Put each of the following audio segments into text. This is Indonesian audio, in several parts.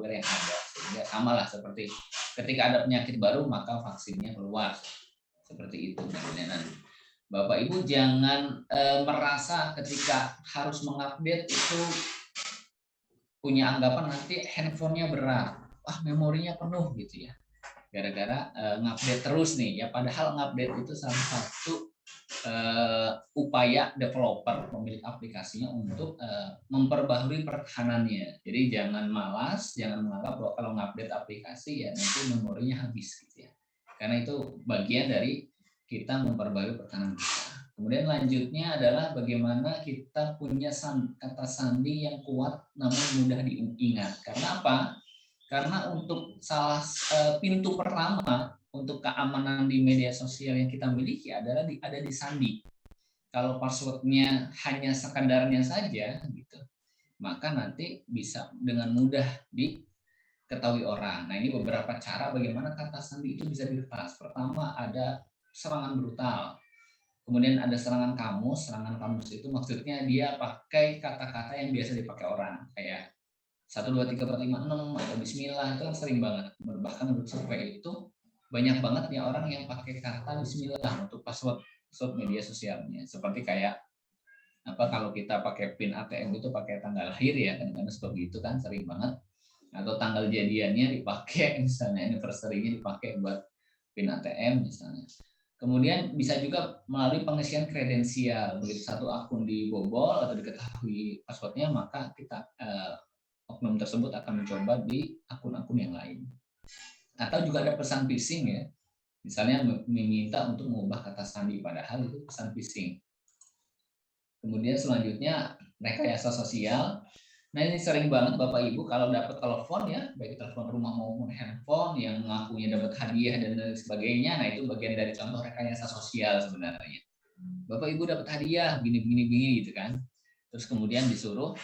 pagar yang ada. Sehingga sama lah seperti ketika ada penyakit baru maka vaksinnya keluar. Seperti itu. Nah, Bapak Ibu jangan merasa ketika harus mengupdate itu punya anggapan nanti handphonenya berat, memorinya penuh gitu ya. Gara-gara ngupdate terus nih ya, padahal ngupdate itu salah satu upaya developer pemilik aplikasinya untuk memperbaharui pertahanannya. Jadi jangan malas, jangan menganggap bahwa kalau ngupdate aplikasi ya nanti memorinya habis gitu ya. Karena itu bagian dari kita memperbaharui pertahanan kita. Kemudian lanjutnya adalah bagaimana kita punya kata sandi yang kuat namun mudah diingat. Karena apa? Karena untuk pintu pertama untuk keamanan di media sosial yang kita miliki adalah ada di sandi. Kalau passwordnya hanya sekedarnya saja gitu, maka nanti bisa dengan mudah diketahui orang. Nah, ini beberapa cara bagaimana kata sandi itu bisa diretas. Pertama ada serangan brutal. Kemudian ada serangan kamus. Serangan kamus itu maksudnya dia pakai kata-kata yang biasa dipakai orang, kayak 1, 2, 3, 4, 5, 6 atau bismillah. Itu kan sering banget. Bahkan menurut survei itu banyak banget ya orang yang pakai kata bismillah untuk password media sosialnya. Seperti kayak kalau kita pakai PIN ATM itu pakai tanggal lahir ya, kan seperti itu kan sering banget. Atau tanggal jadiannya dipakai, misalnya anniversary-nya dipakai buat PIN ATM misalnya. Kemudian bisa juga melalui pengisian kredensial. Begitu satu akun dibobol atau diketahui passwordnya, maka kita oknum tersebut akan mencoba di akun-akun yang lain. Atau juga ada pesan phishing ya. Misalnya meminta untuk mengubah kata sandi, padahal itu pesan phishing. Kemudian selanjutnya rekayasa sosial. Nah, ini sering banget Bapak Ibu kalau dapat telepon ya, baik telepon rumah maupun handphone yang mengakunya dapat hadiah dan lain sebagainya. Nah, itu bagian dari contoh rekayasa sosial sebenarnya. Bapak Ibu dapat hadiah gini gitu kan. Terus kemudian disuruh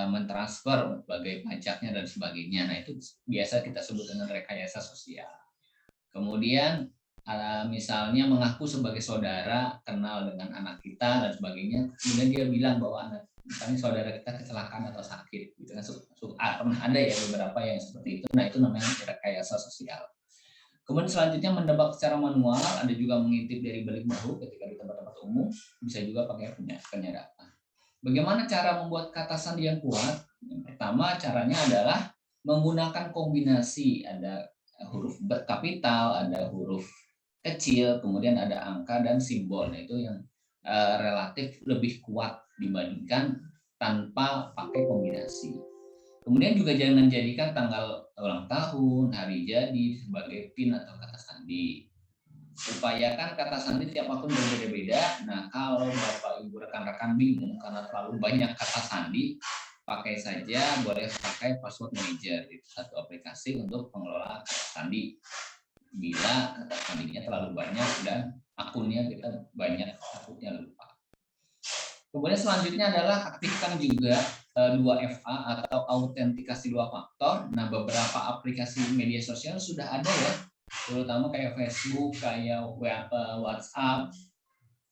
mentransfer sebagai pajaknya dan sebagainya. Nah, itu biasa kita sebut dengan rekayasa sosial. Kemudian misalnya mengaku sebagai saudara, kenal dengan anak kita dan sebagainya, kemudian dia bilang bahwa misalnya saudara kita kecelakaan atau sakit, gitu kan. Pernah ada ya beberapa yang seperti itu. Nah, itu namanya rekayasa sosial. Kemudian selanjutnya mendebak secara manual, ada juga mengintip dari balik bahu ketika di tempat-tempat umum, bisa juga pakai penyadapan. Bagaimana cara membuat kata sandi yang kuat? Yang pertama caranya adalah menggunakan kombinasi, ada huruf kapital, ada huruf kecil, kemudian ada angka dan simbol. Nah, itu yang relatif lebih kuat dibandingkan tanpa pakai kombinasi. Kemudian juga jangan jadikan tanggal ulang tahun, hari jadi sebagai PIN atau kata sandi. Upayakan kata sandi tiap akun berbeda-beda. Nah, kalau Bapak Ibu rekan-rekan bingung karena terlalu banyak kata sandi, pakai saja, boleh pakai password manager, itu satu aplikasi untuk pengelola kata sandi. Bila kata sandinya terlalu banyak dan akunnya kita banyak, takutnya lupa. Kemudian selanjutnya adalah aktifkan juga 2FA atau autentikasi 2 faktor. Nah, beberapa aplikasi media sosial sudah ada ya, terutama kayak Facebook, kayak WhatsApp,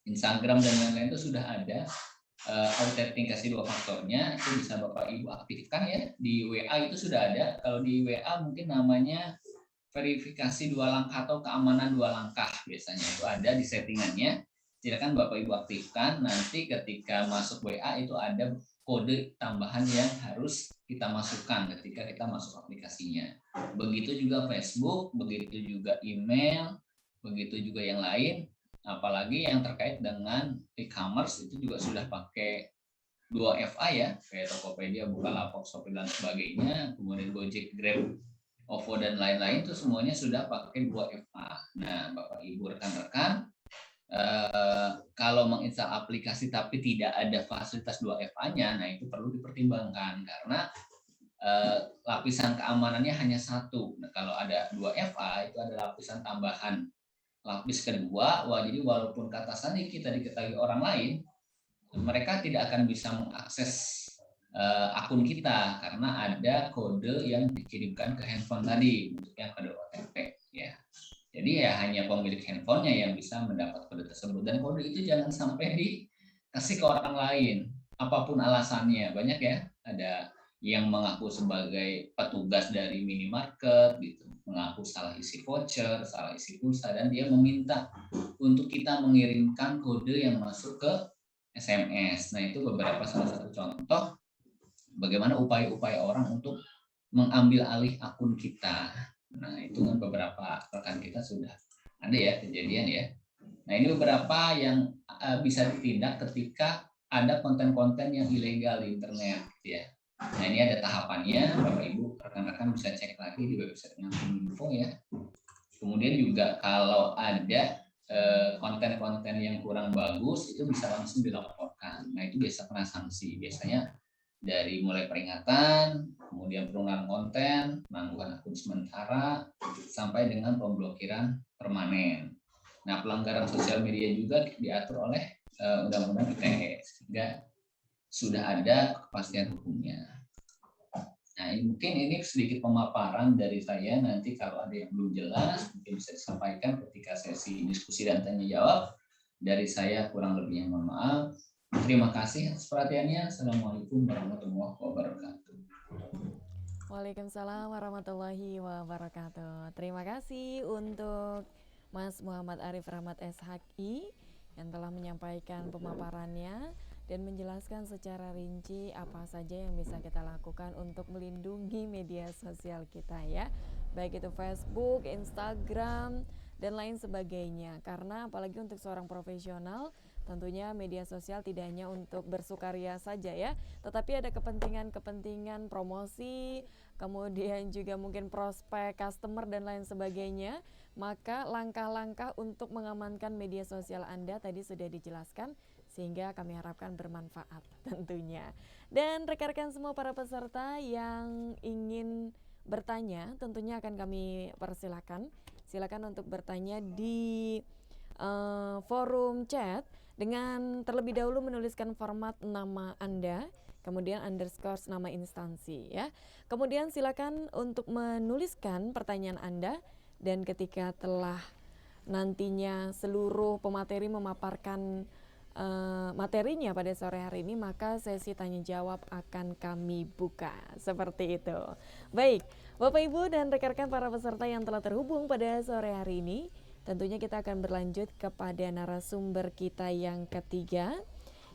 Instagram dan lain-lain itu sudah ada autentikasi 2 faktornya. Itu bisa Bapak Ibu aktifkan ya. Di WA itu sudah ada. Kalau di WA mungkin namanya verifikasi 2 langkah atau keamanan 2 langkah, biasanya itu ada di settingannya. Silakan Bapak Ibu aktifkan. Nanti ketika masuk WA itu ada kode tambahan yang harus kita masukkan ketika kita masuk aplikasinya. Begitu juga Facebook, begitu juga email, begitu juga yang lain. Apalagi yang terkait dengan e-commerce itu juga sudah pakai 2FA ya, kayak Tokopedia, Bukalapak, Shopee dan sebagainya. Kemudian Gojek, Grab, OVO dan lain-lain itu semuanya sudah pakai 2FA. Nah, Bapak Ibu rekan-rekan, kalau menginstal aplikasi tapi tidak ada fasilitas 2FA-nya, nah itu perlu dipertimbangkan karena lapisan keamanannya hanya 1. Nah, kalau ada 2FA itu ada lapisan tambahan. Lapis kedua, jadi walaupun kata sandi kita diketahui orang lain, mereka tidak akan bisa mengakses akun kita karena ada kode yang dikirimkan ke handphone tadi, bentuknya kode OTP ya. Jadi ya hanya pemilik handphonenya yang bisa mendapat kode tersebut, dan kode itu jangan sampai dikasih ke orang lain apapun alasannya. Banyak ya, ada yang mengaku sebagai petugas dari minimarket gitu, mengaku salah isi voucher, salah isi pulsa, dan dia meminta untuk kita mengirimkan kode yang masuk ke SMS. Nah, itu beberapa salah satu contoh bagaimana upaya-upaya orang untuk mengambil alih akun kita. Nah, itu kan beberapa rekan kita sudah ada ya kejadian ya. Nah, ini beberapa yang bisa ditindak ketika ada konten-konten yang ilegal di internet ya. Nah, ini ada tahapannya, Bapak Ibu, rekan-rekan bisa cek lagi di websitenya Kominfo ya. Kemudian juga kalau ada konten-konten yang kurang bagus itu bisa langsung dilaporkan. Nah, itu biasa kena sanksi. Biasanya dari mulai peringatan, kemudian penurunan konten, penangguhan akun sementara, sampai dengan pemblokiran permanen. Nah, pelanggaran sosial media juga diatur oleh Undang-Undang ITE, sehingga sudah ada kepastian hukumnya. Nah, mungkin ini sedikit pemaparan dari saya. Nanti kalau ada yang belum jelas, mungkin bisa disampaikan ketika sesi diskusi dan tanya jawab. Dari saya kurang lebihnya mohon maaf. Terima kasih atas perhatiannya. Assalamualaikum warahmatullahi wabarakatuh. Waalaikumsalam warahmatullahi wabarakatuh. Terima kasih untuk Mas Muhammad Arif Rahmat SHI yang telah menyampaikan pemaparannya dan menjelaskan secara rinci apa saja yang bisa kita lakukan untuk melindungi media sosial kita ya. Baik itu Facebook, Instagram, dan lain sebagainya. Karena apalagi untuk seorang profesional, tentunya media sosial tidak hanya untuk bersukaria saja ya, tetapi ada kepentingan-kepentingan promosi, kemudian juga mungkin prospek customer dan lain sebagainya. Maka langkah-langkah untuk mengamankan media sosial Anda tadi sudah dijelaskan, sehingga kami harapkan bermanfaat tentunya. Dan rekan-rekan semua para peserta yang ingin bertanya tentunya akan kami persilakan. Silakan untuk bertanya di forum chat dengan terlebih dahulu menuliskan format nama Anda, kemudian underscore nama instansi ya. Kemudian silakan untuk menuliskan pertanyaan Anda, dan ketika telah nantinya seluruh pemateri memaparkan materinya pada sore hari ini, maka sesi tanya jawab akan kami buka. Seperti itu. Baik, Bapak Ibu dan rekan-rekan para peserta yang telah terhubung pada sore hari ini, tentunya kita akan berlanjut kepada narasumber kita yang ketiga,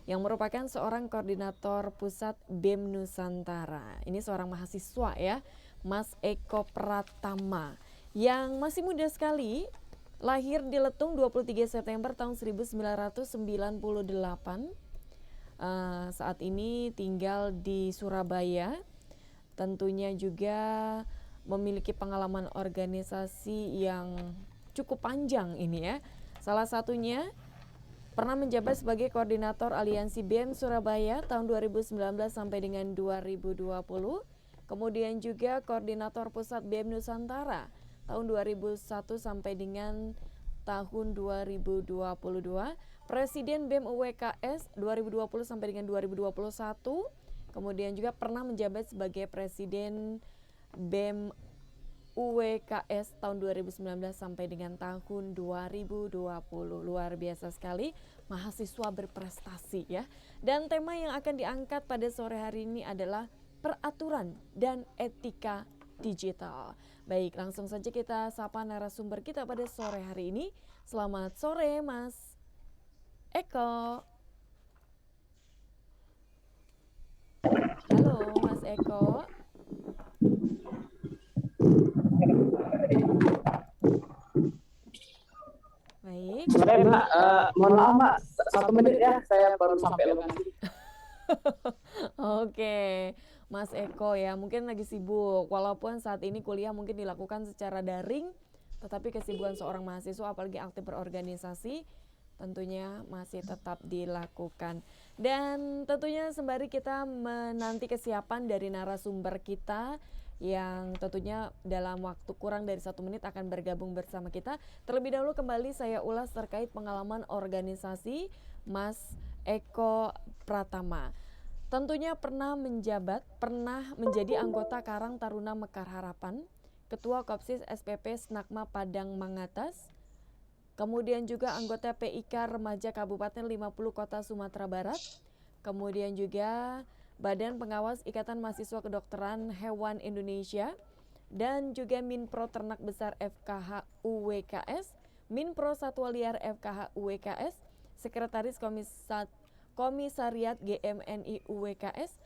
yang merupakan seorang koordinator pusat BEM Nusantara. Ini seorang mahasiswa ya, Mas Eko Pratama, yang masih muda sekali, lahir di Letung 23 September tahun 1998. Saat ini tinggal di Surabaya. Tentunya juga memiliki pengalaman organisasi yang cukup panjang ini ya. Salah satunya pernah menjabat sebagai koordinator Aliansi BEM Surabaya tahun 2019 sampai dengan 2020. Kemudian juga koordinator pusat BEM Nusantara tahun 2001 sampai dengan tahun 2022. Presiden BEM UWKS 2020 sampai dengan 2021. Kemudian juga pernah menjabat sebagai Presiden BEM UWKS tahun 2019 sampai dengan tahun 2020. Luar biasa sekali, mahasiswa berprestasi ya. Dan tema yang akan diangkat pada sore hari ini adalah peraturan dan etika digital. Baik, langsung saja kita sapa narasumber kita pada sore hari ini. Selamat sore Mas Eko. Halo Mas Eko. Baik. Sorry Mbak, mohon maaf Mbak, 1 menit ya, saya baru sampai lokasi. Oke, Mas Eko ya, mungkin lagi sibuk. Walaupun saat ini kuliah mungkin dilakukan secara daring, tetapi kesibukan seorang mahasiswa apalagi aktif berorganisasi tentunya masih tetap dilakukan. Dan tentunya sembari kita menanti kesiapan dari narasumber kita yang tentunya dalam waktu kurang dari 1 menit akan bergabung bersama kita. Terlebih dahulu kembali saya ulas terkait pengalaman organisasi Mas Eko Pratama. Tentunya pernah menjadi anggota Karang Taruna Mekar Harapan, Ketua Kopsis SPP Snakma Padang Mangatas, kemudian juga anggota PIK Remaja Kabupaten 50 Kota Sumatera Barat, kemudian juga Badan Pengawas Ikatan Mahasiswa Kedokteran Hewan Indonesia, dan juga Minpro Ternak Besar FKH UWKS, Minpro Satwa Liar FKH UWKS, Sekretaris Komisariat GMNI UWKS,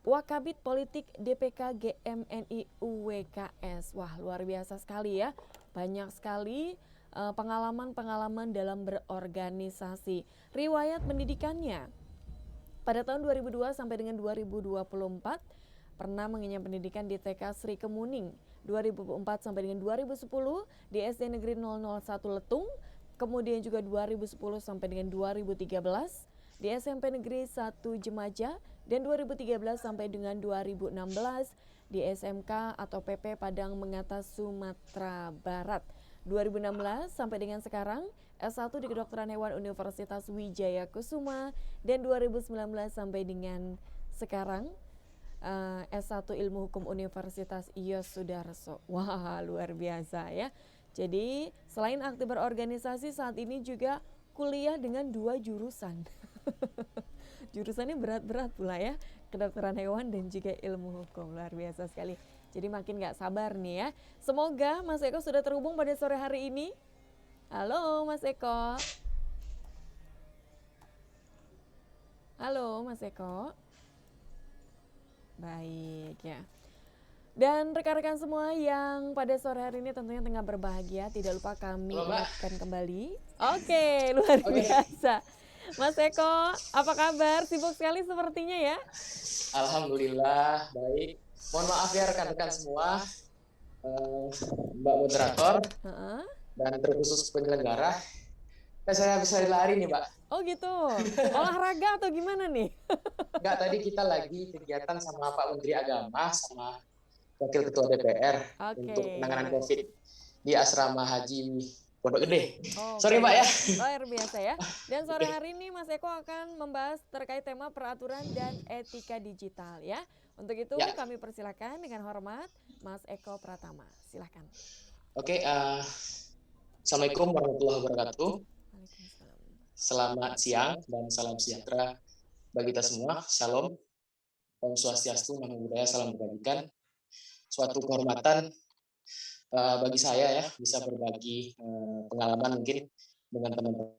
Wakabit Politik DPK GMNI UWKS. Wah, luar biasa sekali ya. Banyak sekali pengalaman-pengalaman dalam berorganisasi. Riwayat pendidikannya pada tahun 2002 sampai dengan 2024 pernah mengenyam pendidikan di TK Sri Kemuning, 2004 sampai dengan 2010 di SD Negeri 001 Letung, kemudian juga 2010 sampai dengan 2013 di SMP Negeri 1 Jemaja, dan 2013 sampai dengan 2016 di SMK atau PP Padang Mengatas Sumatera Barat. 2016 sampai dengan sekarang S1 di Kedokteran Hewan Universitas Wijaya Kusuma, dan 2019 sampai dengan sekarang S1 Ilmu Hukum Universitas Iyos Sudarso. Wah, luar biasa ya. Jadi selain aktif berorganisasi, saat ini juga kuliah dengan 2 jurusan. Jurusannya berat-berat pula ya, kedokteran hewan dan juga ilmu hukum. Luar biasa sekali. Jadi makin gak sabar nih ya. Semoga Mas Eko sudah terhubung pada sore hari ini. Halo Mas Eko. Halo Mas Eko. Baik ya. Dan rekan-rekan semua yang pada sore hari ini tentunya tengah berbahagia, tidak lupa kami ingatkan kembali. Oke, luar biasa. Mas Eko, apa kabar? Sibuk sekali sepertinya ya? Alhamdulillah, baik. Mohon maaf ya rekan-rekan semua, Mbak Moderator, dan terkhusus penyelenggara. Saya bisa lari nih, Mbak. Oh gitu, olahraga atau gimana nih? Enggak, tadi kita lagi kegiatan sama Pak Menteri Agama, sama Wakil Ketua DPR untuk penanganan COVID di Asrama Haji Pondok Gede. Sorry Mbak ya. Luar biasa ya. Dan sore hari ini Mas Eko akan membahas terkait tema peraturan dan etika digital ya. Untuk itu kami persilakan dengan hormat Mas Eko Pratama. Silakan. Oke, Assalamualaikum warahmatullahi wabarakatuh. Selamat siang dan salam sejahtera bagi kita semua. Shalom, Om Swastiastu, Namo Buddhaya, salam kebajikan. Suatu kehormatan bagi saya ya bisa berbagi pengalaman mungkin dengan teman-teman.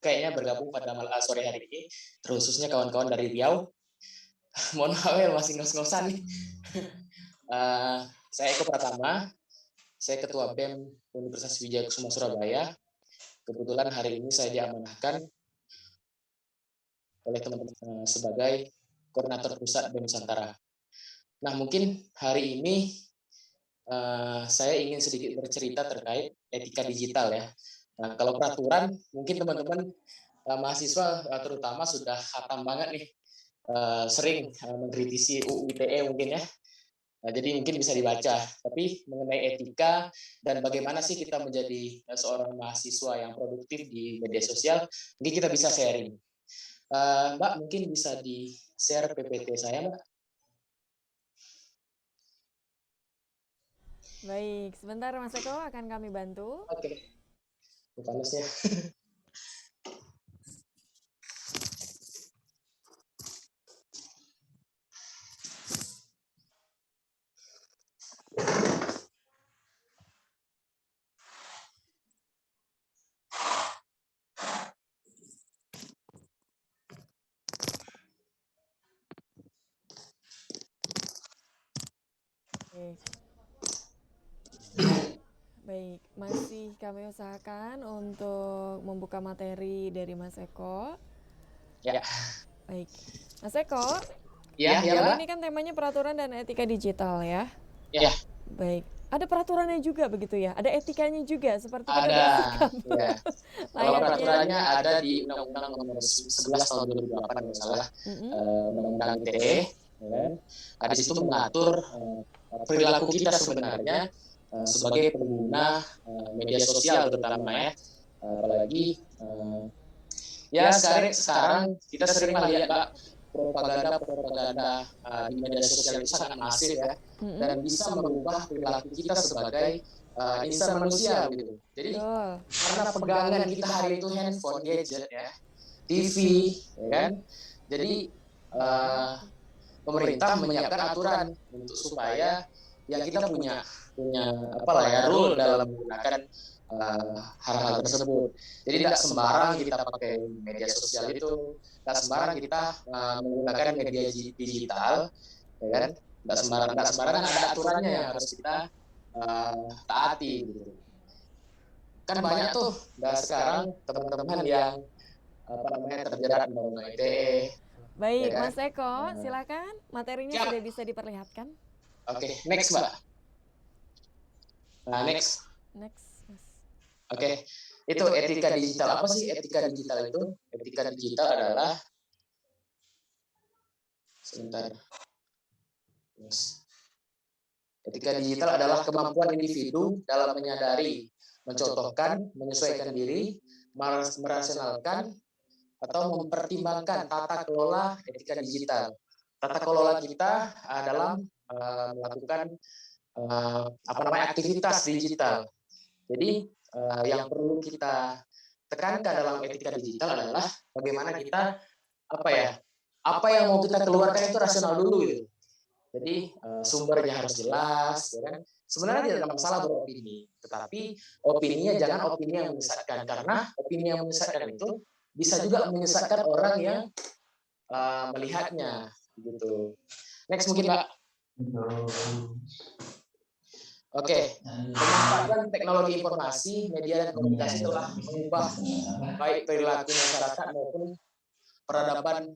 Kayaknya bergabung pada sore hari ini, terkhususnya kawan-kawan dari Riau. Mohon maaf ya masih ngos-ngosan nih. Saya Eko Pratama. Saya Ketua BEM Universitas Wijaya Kusuma Surabaya. Kebetulan hari ini saya diamanahkan oleh teman-teman sebagai Koordinator Pusat BEM Nusantara. Nah, mungkin hari ini saya ingin sedikit bercerita terkait etika digital ya. Nah, kalau peraturan, mungkin teman-teman mahasiswa terutama sudah khatam banget nih, sering mengkritisi UU ITE mungkin ya. Nah, jadi mungkin bisa dibaca, tapi mengenai etika dan bagaimana sih kita menjadi seorang mahasiswa yang produktif di media sosial, mungkin kita bisa sharing. Mbak, mungkin bisa di-share PPT saya, Mbak. Baik, sebentar Mas Eko akan kami bantu. Oke. Panasnya. Baik, masih kami usahakan untuk membuka materi dari Mas Eko. Ya. Baik, Mas Eko. Ya, ini kan temanya peraturan dan etika digital ya. Ya. Baik, ada peraturannya juga begitu ya? Ada etikanya juga seperti ada. Ya. Kalau peraturannya ada di Undang-Undang Nomor 11 Tahun 2008 kalau salah, Undang-Undang ITE. Ya. Di situ mengatur perilaku kita sebenarnya sebagai pengguna media sosial terutama ya, apalagi ya sekarang kita sering melihat Mbak propaganda di media sosial itu sangat masif ya, dan bisa mengubah perilaku kita sebagai insan manusia gitu. Jadi karena pegangan kita hari itu handphone, gadget ya, TV, ya kan? Jadi pemerintah menyiapkan aturan untuk supaya ya kita punya apalah ya rule dalam menggunakan hal-hal tersebut. Jadi tidak sembarang kita pakai media sosial itu, tidak sembarang kita menggunakan media digital, ya kan? Tidak sembarangan ada aturannya yang harus kita taati gitu. Kan banyak tuh sekarang teman-teman yang terjerat undang-undang ITE. Baik, Ya kan? Mas Eko, silakan. Materinya Siap. sudah bisa diperlihatkan. Oke, next Mbak. Nah, next. Next, Mas. Oke, itu etika digital. Apa sih etika digital itu? Etika digital adalah sebentar. Etika digital adalah kemampuan individu dalam menyadari, mencontohkan, menyesuaikan diri, merasionalkan, atau mempertimbangkan tata kelola etika digital. Tata kelola kita dalam melakukan aktivitas digital. Jadi yang perlu kita tekankan dalam etika digital adalah bagaimana kita apa yang mau kita keluarkan itu rasional dulu gitu. Jadi sumbernya harus jelas, ya kan? Sebenarnya tidak ada masalah beropini, tetapi opininya jangan opini yang menyesatkan, karena opini yang menyesatkan itu bisa juga menyesatkan orang yang melihatnya, gitu. Next mungkin Mbak. Oke, pemanfaatan teknologi informasi, media dan komunikasi telah mengubah baik perilaku masyarakat maupun peradaban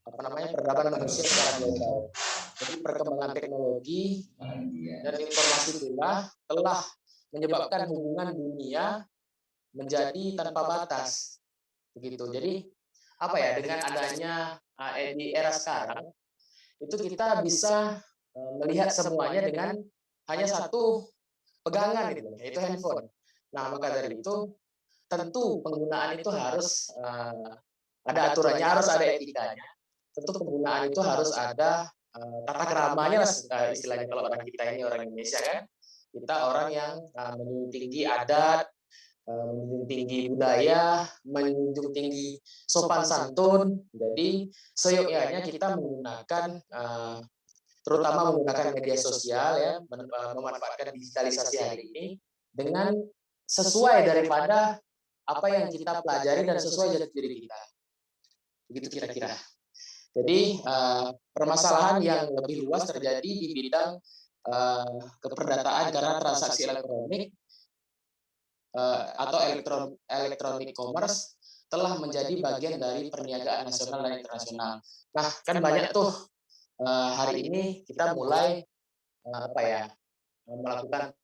peradaban manusia secara global. Jadi perkembangan teknologi dan informasi itulah telah menyebabkan hubungan dunia menjadi tanpa batas. Begitu. Jadi dengan adanya di era sekarang itu kita bisa melihat semuanya dengan hanya satu pegangan gitu, yaitu handphone. Nah, maka dari itu tentu penggunaan itu harus ada aturannya, harus ada etikanya. Tentu penggunaan itu harus ada tata keramanya lah istilahnya, kalau orang kita ini orang Indonesia kan. Kita orang yang menjunjung tinggi adat, menjunjung tinggi budaya, menjunjung tinggi sopan santun. Jadi seyogyanya kita menggunakan terutama menggunakan media sosial ya, memanfaatkan digitalisasi hari ini dengan sesuai daripada apa yang kita pelajari dan sesuai jati diri kita. Begitu kira-kira. Jadi permasalahan yang lebih luas terjadi di bidang keperdataan karena transaksi elektronik atau electronic commerce telah menjadi bagian dari perniagaan nasional dan internasional. Nah, kan banyak tuh hari ini kita mulai melakukan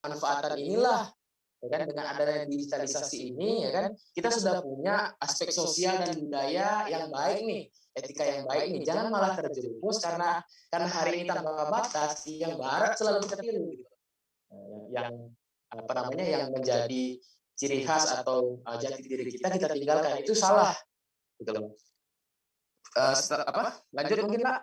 manfaatan inilah ya kan, dengan adanya digitalisasi ini, ya kan, kita sudah punya aspek sosial dan budaya yang baik nih, etika yang baik nih. Jangan malah terjerumus karena hari ini tanpa batas, yang barat selalu kita tiru gitu. Yang apa namanya, yang menjadi ciri khas atau jati diri kita tinggalkan, itu salah gitu loh. Lanjut mungkin Pak.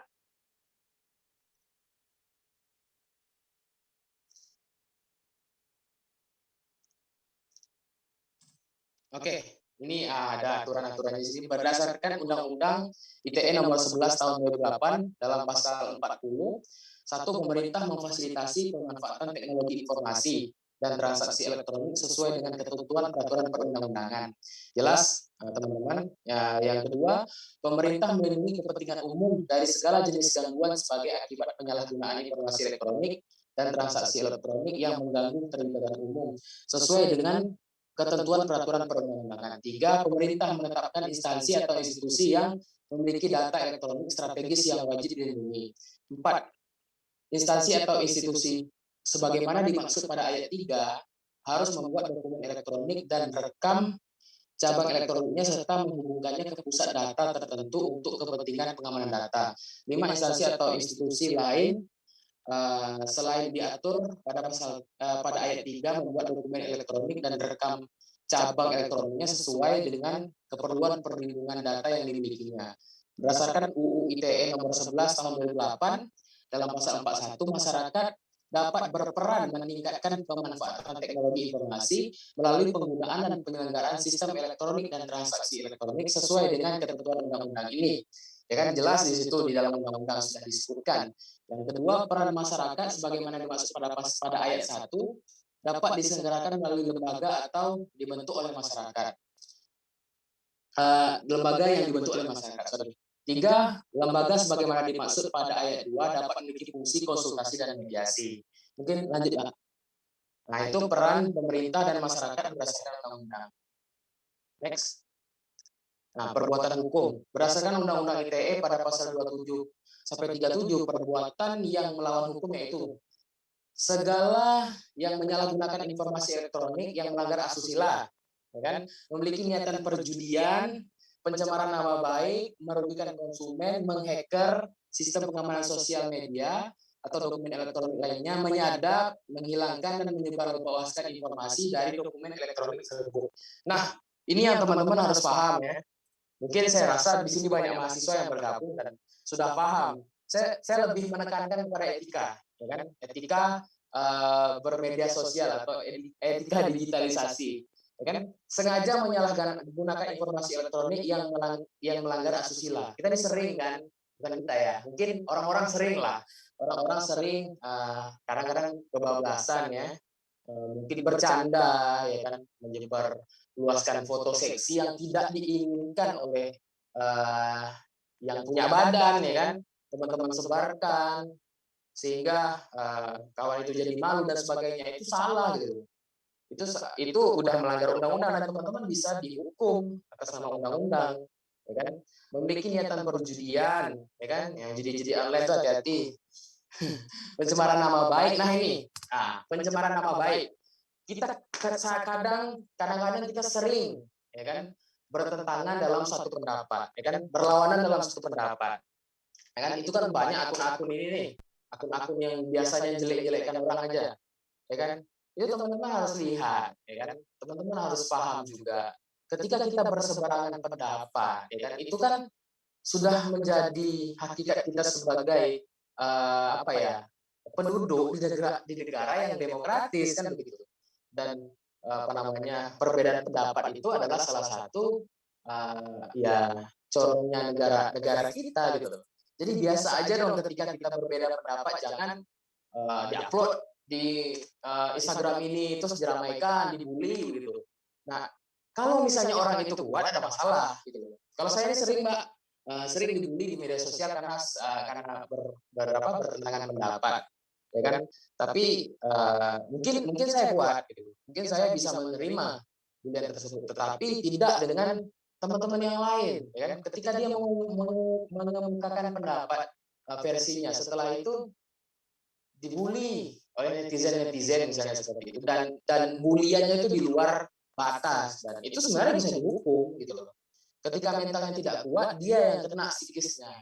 Oke, ini ada aturan-aturannya di sini berdasarkan Undang-Undang ITE nomor 11 tahun 2008 dalam pasal 40. Satu, pemerintah memfasilitasi pemanfaatan teknologi informasi dan transaksi elektronik sesuai dengan ketentuan peraturan perundang-undangan. Jelas, teman-teman. Ya, yang kedua, pemerintah melindungi kepentingan umum dari segala jenis gangguan sebagai akibat penyalahgunaan informasi elektronik dan transaksi elektronik yang mengganggu keterlibatan umum sesuai dengan ketentuan peraturan perundang-undangan. Tiga, pemerintah menetapkan instansi atau institusi yang memiliki data elektronik strategis yang wajib dilindungi. Empat, instansi atau institusi sebagaimana dimaksud pada ayat 3 harus membuat dokumen elektronik dan rekam cabang elektroniknya serta menghubungkannya ke pusat data tertentu untuk kepentingan pengamanan data. 5, instansi atau institusi lain selain diatur pada ayat 3 membuat dokumen elektronik dan rekam cabang elektroniknya sesuai dengan keperluan perlindungan data yang dimilikinya. Berdasarkan UU ITE nomor 11 tahun 2008 dalam pasal 41, masyarakat dapat berperan meningkatkan pemanfaatan teknologi informasi melalui penggunaan dan penyelenggaraan sistem elektronik dan transaksi elektronik sesuai dengan ketentuan undang-undang ini. Ya kan, jelas di situ di dalam undang-undang sudah disebutkan. Yang kedua, peran masyarakat sebagaimana dimaksud pada ayat 1 dapat diselenggarakan melalui lembaga atau dibentuk oleh masyarakat. Lembaga yang dibentuk oleh masyarakat. Tiga, lembaga sebagaimana dimaksud pada ayat 2 dapat memiliki fungsi konsultasi dan mediasi. Mungkin lanjut, Pak. Nah, itu peran pemerintah dan masyarakat berdasarkan undang-undang. Next. Nah, perbuatan hukum. Berdasarkan Undang-Undang ITE pada pasal 27 sampai 37, perbuatan yang melawan hukum yaitu segala yang menyalahgunakan informasi elektronik yang melanggar asusila, ya kan? Memiliki niatan perjudian, pencemaran nama baik, merugikan konsumen, menghacker sistem pengamanan sosial media atau dokumen elektronik lainnya, menyadap, menghilangkan dan menyebarluaskan informasi dari dokumen elektronik tersebut. Nah, ini yang teman-teman harus paham ya. Mungkin saya rasa di sini banyak mahasiswa yang bergabung dan sudah paham. Saya lebih menekankan kepada etika, ya kan? Etika bermedia sosial atau etika digitalisasi, ya kan? Sengaja menyalahgunakan informasi elektronik yang melanggar asusila. Kita ini sering kan, bukan kita ya. Mungkin orang-orang sering lah. Orang-orang sering kadang-kadang kebablasan ya. Mungkin bercanda ya kan, menyebar luaskan foto seksi yang tidak diinginkan oleh yang punya badan ya kan, teman-teman sebarkan sehingga kawan itu jadi malu dan sebagainya. Itu salah gitu. Itu udah melanggar undang-undang dan teman-teman bisa dihukum atas nama undang-undang, ya kan. Memiliki niatan perjudian, ya kan, yang judi-judi online itu hati-hati. Pencemaran nama baik. Nah ini, pencemaran nama baik. Kita kadang-kadang kita sering, ya kan, bertentangan dalam satu pendapat, ya kan, berlawanan dalam satu pendapat, ya kan. Itu kan banyak akun-akun ini nih, akun-akun yang biasanya jelek-jelekkan orang aja, ya kan. Itu teman-teman harus lihat, ya kan. Teman-teman harus paham juga. Ketika kita berseberangan pendapat, ya kan, itu kan sudah menjadi hakikat kita sebagai penduduk di negara yang demokratis kan begitu. Dan perbedaan pendapat itu adalah salah satu corongnya negara kita gitu. Jadi biasa aja dong ketika kita berbeda pendapat, jangan diupload di Instagram ini terus diramaikan, dibully gitu. Nah, kalau misalnya orang itu kuat ada masalah gitu. Kalau saya ini sering, Mbak, sering dibully di media sosial karena bertentangan pendapat, ya kan. Tapi mungkin saya kuat gitu. Mungkin saya bisa menerima bulian tersebut, tetapi tidak dengan teman-teman yang lain, ya kan. Ketika dia mengemukakan pendapat versinya, setelah itu dibully oleh netizen misalnya seperti itu, dan buliannya itu di luar batas, dan itu sebenarnya bisa dihukum gitu loh. Ketika mentalnya tidak kuat, dia yang kena psikisnya.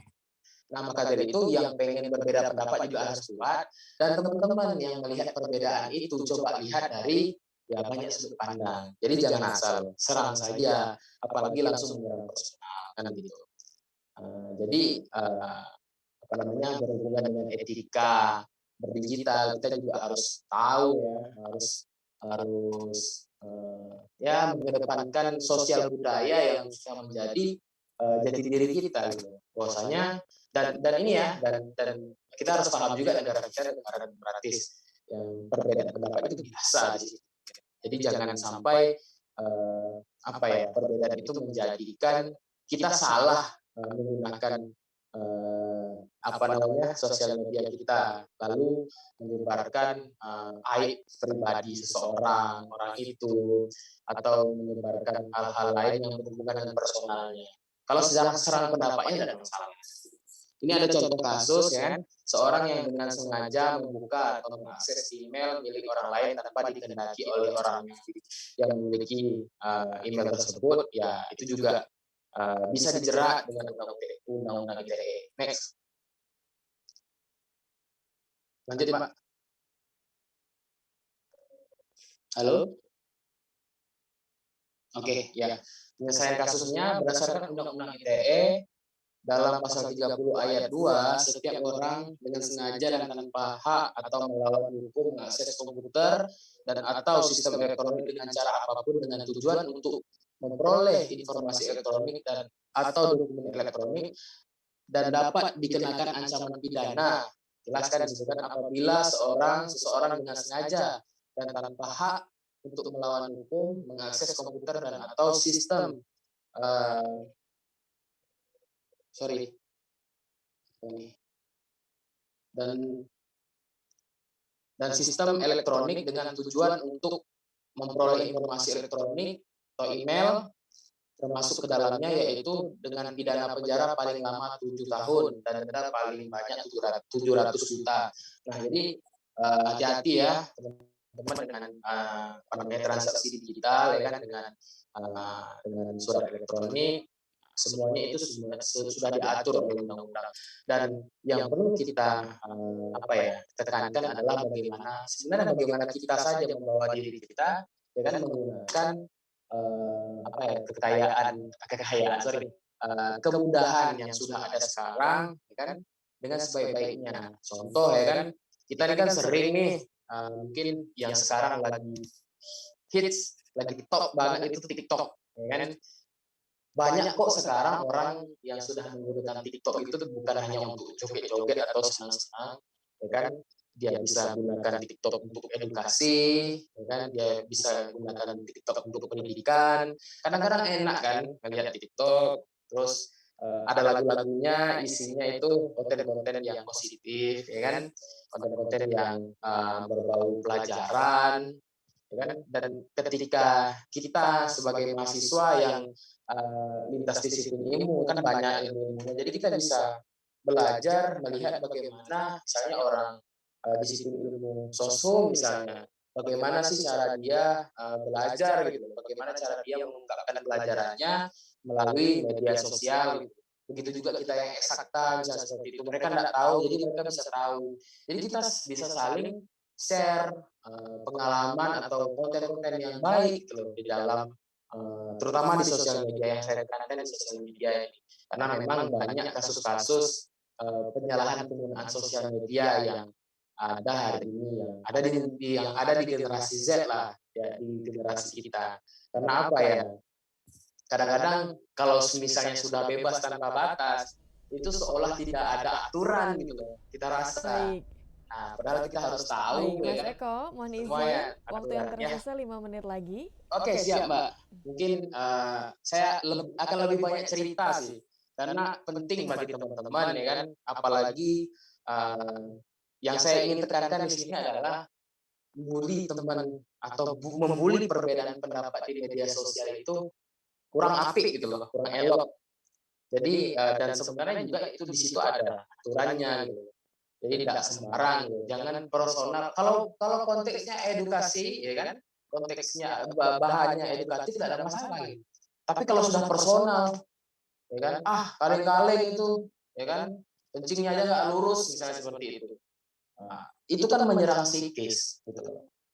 Nah, maka dari itu yang pengen berbeda pendapat juga harus kuat, dan teman-teman yang melihat perbedaan itu coba lihat dari ya banyak sudut pandang. Jadi jangan asal serang saja, apalagi langsung menyerang personal kan gitu. Jadi apa namanya, berhubungan dengan etika berdigital, kita juga harus tahu ya, harus ya mengedepankan sosial budaya yang bisa menjadi jati diri kita gitu. Bahwasanya dan ini ya, dan kita harus paham juga negara kita negara demokratis yang perbedaan pendapat itu biasa di situ. Jadi jangan sampai apa ya, perbedaan itu menjadikan kita salah menggunakan apa namanya, sosial media kita, lalu menyebarkan aib pribadi seseorang, orang itu, atau menyebarkan hal-hal lain yang berhubungan dengan personalnya. Kalau serang pendapatnya tidak ada masalah. Ini ada contoh kasus ya, seorang yang dengan sengaja membuka atau mengakses email milik orang lain tanpa dikehendaki oleh orang yang memiliki email tersebut, ya itu juga bisa dijerat dengan undang-undang ITE. Next. Lanjut, Pak. Halo? Oke, ya. Penyelesaian kasusnya berdasarkan Undang-Undang ITE dalam pasal 30 ayat 2, setiap orang dengan sengaja dan tanpa hak atau melawan hukum mengakses komputer dan atau sistem elektronik dengan cara apapun dengan tujuan untuk memperoleh informasi elektronik dan atau dokumen elektronik dan dapat dikenakan ancaman pidana. Jelaskan disebutkan apabila seseorang dengan sengaja dan tanpa hak untuk melawan hukum mengakses komputer dan atau sistem dan sistem elektronik dengan tujuan untuk memperoleh informasi elektronik atau email termasuk ke dalamnya, yaitu dengan pidana penjara paling lama 7 tahun dan denda paling banyak 700 juta. Nah, jadi hati-hati ya teman-teman dengan apa namanya, transaksi digital ya kan, dengan surat elektronik, semuanya itu sudah diatur oleh undang-undang. Dan yang perlu kita apa ya, tekankan adalah bagaimana kita saja membawa diri kita ya kan, menggunakan apa ya, kemudahan yang sudah ada sekarang ya kan, dengan sebaik-baiknya. Contoh ya kan, kita ini kan sering nih mungkin yang sekarang lagi hits, lagi top banget itu TikTok ya kan. Banyak kok sekarang orang yang sudah menggunakan TikTok itu bukan hanya untuk joget-joget atau senang-senang ya kan. Dia bisa gunakan TikTok untuk edukasi, ya kan? Dia bisa gunakan TikTok untuk pendidikan. Kadang-kadang enak kan melihat TikTok, terus ada lagu-lagunya, isinya itu konten-konten yang positif, ya kan? Konten-konten yang berbau pelajaran, ya kan? Dan ketika kita sebagai mahasiswa yang lintas disiplin ilmu kan banyak ilmu-ilmunya, jadi kita bisa belajar melihat bagaimana misalnya orang disiplin ilmu sosum misalnya, bagaimana sih cara dia belajar gitu, bagaimana cara dia mengungkapkan pelajarannya melalui media sosial gitu. Begitu juga kita yang eksakta misalnya seperti itu, mereka tidak tahu, jadi mereka bisa tahu. Jadi kita bisa saling share pengalaman atau konten-konten yang baik gitu di dalam terutama di sosial media yang saya tekankan, di sosial media ini, karena memang banyak kasus-kasus penyalahan penggunaan sosial media yang ada hari ini, yang ada di generasi Z lah ya, di generasi kita. Karena apa ya, kadang-kadang kalau misalnya sudah bebas tanpa batas itu seolah tidak ada aturan gitu loh, kita rasa. Baik. Nah, padahal kita harus tahu Baik, ya Mas kan, Eko, mohon izin, semuanya waktu yang tersisa 5 menit lagi. Oke, siap Mbak. Mungkin saya akan lebih banyak cerita sih, karena penting bagi teman-teman ya kan, apalagi yang saya ingin tekankan di sini adalah bully teman atau membuli perbedaan pendapat di media sosial itu kurang apik gitu loh, kurang elok. Jadi dan sebenarnya juga itu di situ ada aturannya gitu. Jadi tidak sembarang, gitu. Jangan personal. Kalau konteksnya edukasi, ya kan, konteksnya bahannya edukatif tidak ada masalah. Gitu. Tapi kalau sudah personal, ya kan, kaleng-kaleng itu, ya kan, kencingnya aja nggak lurus, misalnya seperti itu. Nah, itu kan menyerang psikis. Gitu.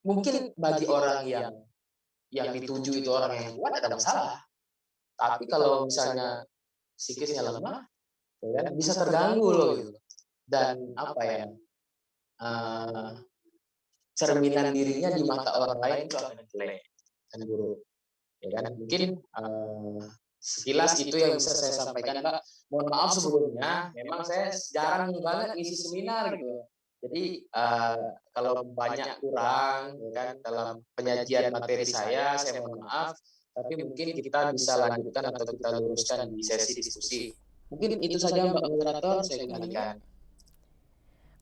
Mungkin bagi orang yang dituju itu orang yang kuat ada masalah. Tapi kalau misalnya psikisnya lemah, ya kan, bisa terganggu loh gitu. Dan apa ya, cerminan dirinya di mata orang lain itu akan jelek dan buruk. Ya kan, mungkin sekilas itu yang bisa saya sampaikan, Mbak. Mohon maaf sebelumnya, memang saya jarang banget ngisi seminar gitu. Jadi kalau banyak kurang, ya kan, dalam penyajian materi saya mohon maaf. Tapi mungkin kita bisa lanjutkan atau kita luruskan di sesi diskusi. Mungkin itu saja Mbak Moderator, saya kembalikan.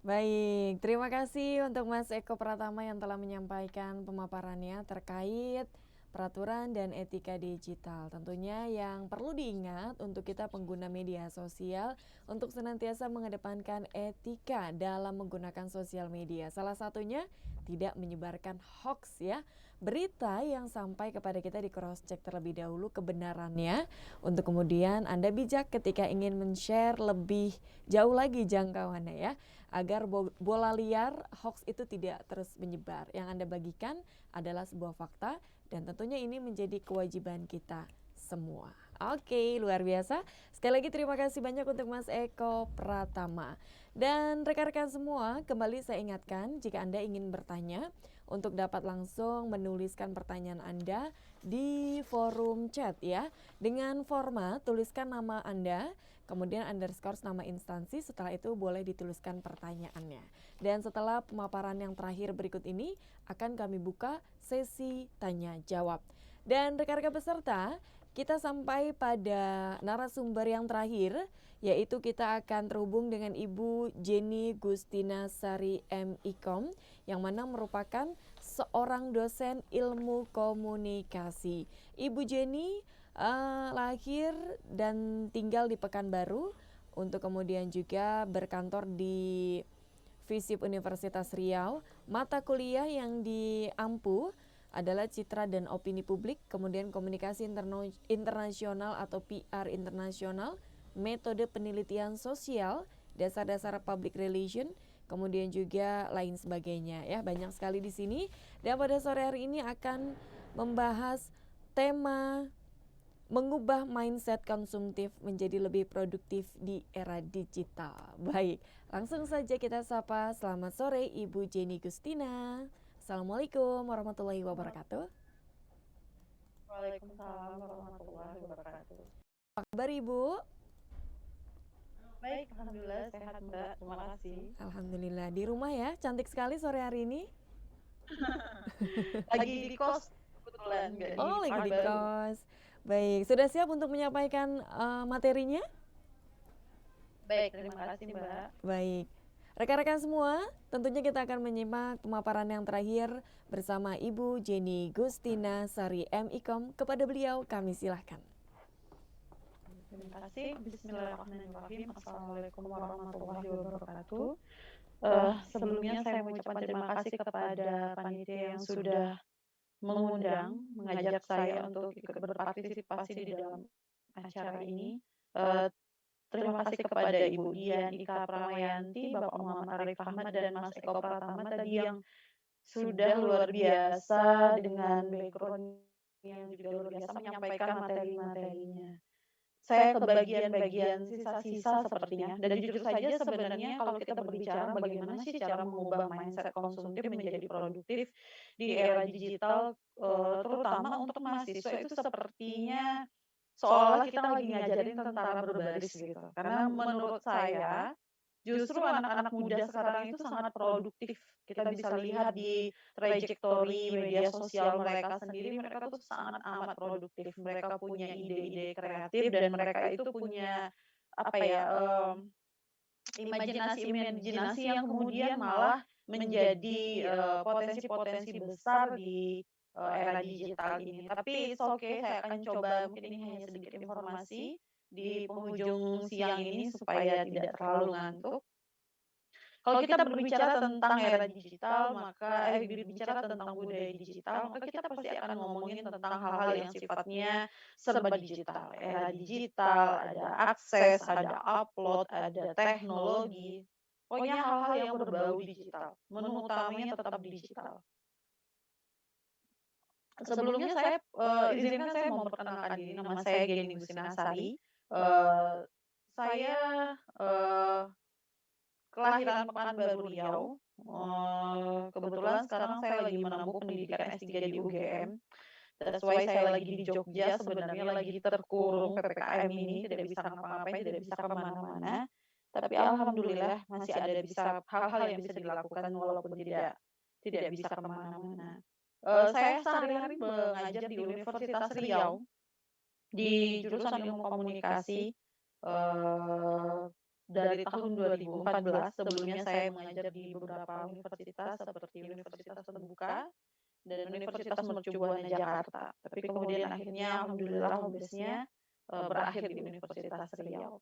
Baik, terima kasih untuk Mas Eko Pratama yang telah menyampaikan pemaparannya terkait peraturan dan etika digital. Tentunya yang perlu diingat untuk kita pengguna media sosial untuk senantiasa mengedepankan etika dalam menggunakan sosial media. Salah satunya tidak menyebarkan hoax ya. Berita yang sampai kepada kita di cross check terlebih dahulu kebenarannya untuk kemudian Anda bijak ketika ingin men-share lebih jauh lagi jangkauannya ya, agar bola liar hoax itu tidak terus menyebar. Yang Anda bagikan adalah sebuah fakta dan tentunya ini menjadi kewajiban kita semua. Oke, luar biasa. Sekali lagi terima kasih banyak untuk Mas Eko Pratama. Dan rekan-rekan semua, kembali saya ingatkan jika Anda ingin bertanya untuk dapat langsung menuliskan pertanyaan Anda di forum chat ya. Dengan format tuliskan nama Anda, kemudian underscore nama instansi, setelah itu boleh dituliskan pertanyaannya. Dan setelah pemaparan yang terakhir berikut ini, akan kami buka sesi tanya jawab. Dan rekan-rekan peserta, kita sampai pada narasumber yang terakhir, yaitu kita akan terhubung dengan Ibu Jenny Gustina Sari M.Ikom, yang mana merupakan seorang dosen ilmu komunikasi. Ibu Jenny lahir dan tinggal di Pekanbaru, untuk kemudian juga berkantor di FISIP Universitas Riau. Mata kuliah yang diampu adalah Citra dan Opini Publik, kemudian Komunikasi Internasional atau PR Internasional, Metode Penelitian Sosial, Dasar-dasar Public Relation, kemudian juga lain sebagainya ya, banyak sekali di sini. Dan pada sore hari ini akan membahas tema mengubah mindset konsumtif menjadi lebih produktif di era digital. Baik, langsung saja kita sapa. Selamat sore Ibu Jenny Gustina. Assalamualaikum warahmatullahi wabarakatuh. Waalaikumsalam warahmatullahi wabarakatuh. Apa kabar Ibu? Baik, alhamdulillah sehat Mbak. Terima kasih. Alhamdulillah, di rumah ya, cantik sekali sore hari ini. Lagi di kos kebetulan, nggak di lagi di Pekanbaru. kos. Baik, sudah siap untuk menyampaikan materinya? Baik, terima kasih Mbak. Baik. Rekan-rekan semua, tentunya kita akan menyimak pemaparan yang terakhir bersama Ibu Jenny Gustina Sari M.Ikom. Kepada beliau kami silahkan. Terima kasih. Bismillahirrahmanirrahim. Assalamualaikum warahmatullahi wabarakatuh. Sebelumnya saya mengucapkan terima kasih kepada panitia yang sudah mengajak saya untuk ikut berpartisipasi di dalam acara ini. Terima kasih kepada Ibu Dian Ika Pramayanti, Bapak Muhammad Arif Ahmad, dan Mas Eko Pratama tadi yang sudah luar biasa dengan background yang juga luar biasa menyampaikan materi-materinya. Saya kebagian bagian sisa-sisa sepertinya. Dan jujur saja sebenarnya kalau kita berbicara bagaimana sih cara mengubah mindset konsumtif menjadi produktif di era digital, terutama untuk mahasiswa itu sepertinya seolah kita lagi ngajarin tentara berbaris gitu. Karena menurut saya justru anak-anak muda sekarang itu sangat produktif. Kita bisa lihat di trajektori media sosial mereka sendiri, mereka tuh sangat amat produktif. Mereka punya ide-ide kreatif dan mereka itu punya apa ya, imajinasi yang kemudian malah menjadi potensi-potensi besar di era digital ini. Tapi saya akan coba, mungkin ini hanya sedikit informasi di penghujung siang ini supaya tidak terlalu ngantuk. Kalau kita berbicara tentang era digital, maka berbicara tentang budaya digital, maka kita pasti akan ngomongin tentang hal-hal yang sifatnya serba digital. Era digital, ada akses, ada upload, ada teknologi. Pokoknya hal-hal yang berbau digital. Menu utamanya tetap digital. Sebelumnya saya izinkan saya mau memperkenalkan diri, nama saya Geni Gustinasari. Saya kelahiran Pekanbaru Riau. Kebetulan sekarang saya lagi menempuh pendidikan S3 di UGM. That's why saya lagi di Jogja, sebenarnya lagi terkurung PPKM ini, tidak bisa ngapa-ngapain, tidak bisa kemana-mana. Tapi alhamdulillah masih ada bisa hal-hal yang bisa dilakukan walaupun tidak bisa kemana-mana. Saya sehari-hari mengajar di Universitas Riau di jurusan ilmu komunikasi. Dari tahun 2014, sebelumnya saya mengajar di beberapa universitas seperti Universitas Terbuka dan Universitas Mercubuana Jakarta. Tapi kemudian akhirnya alhamdulillah hobesnya berakhir di Universitas Riau.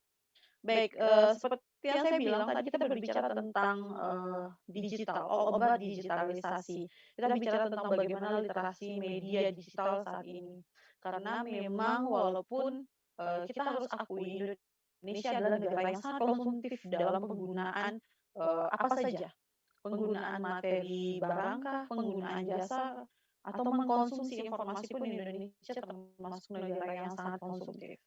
Baik, seperti yang saya bilang tadi kita berbicara tentang digital, all about digitalisasi. Kita bicara tentang bagaimana literasi media digital saat ini. Karena memang walaupun kita harus akui Indonesia adalah negara yang sangat konsumtif dalam penggunaan apa saja. Penggunaan materi barangkah, penggunaan jasa, atau mengkonsumsi informasi pun Indonesia termasuk negara yang sangat konsumtif.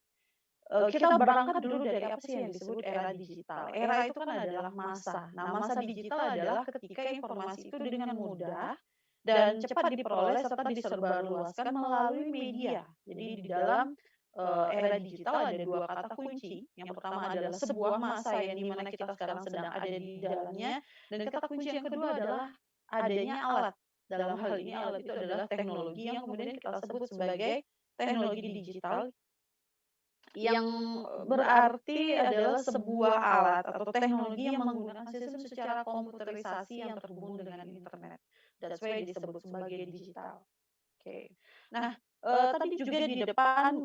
Kita berangkat dulu dari apa sih yang disebut era digital. Era itu kan adalah masa. Nah, masa digital adalah ketika informasi itu dengan mudah dan cepat diperoleh serta disebarluaskan melalui media. Jadi di dalam era digital ada dua kata kunci. Yang pertama adalah sebuah masa yang dimana kita sekarang sedang ada di dalamnya. Dan kata kunci yang kedua adalah adanya alat. Dalam hal ini alat itu adalah teknologi yang kemudian kita sebut sebagai teknologi digital, yang berarti adalah sebuah alat atau teknologi yang menggunakan sistem secara komputerisasi yang terhubung dengan internet. That's why disebut sebagai digital. Oke. Nah, tadi juga di depan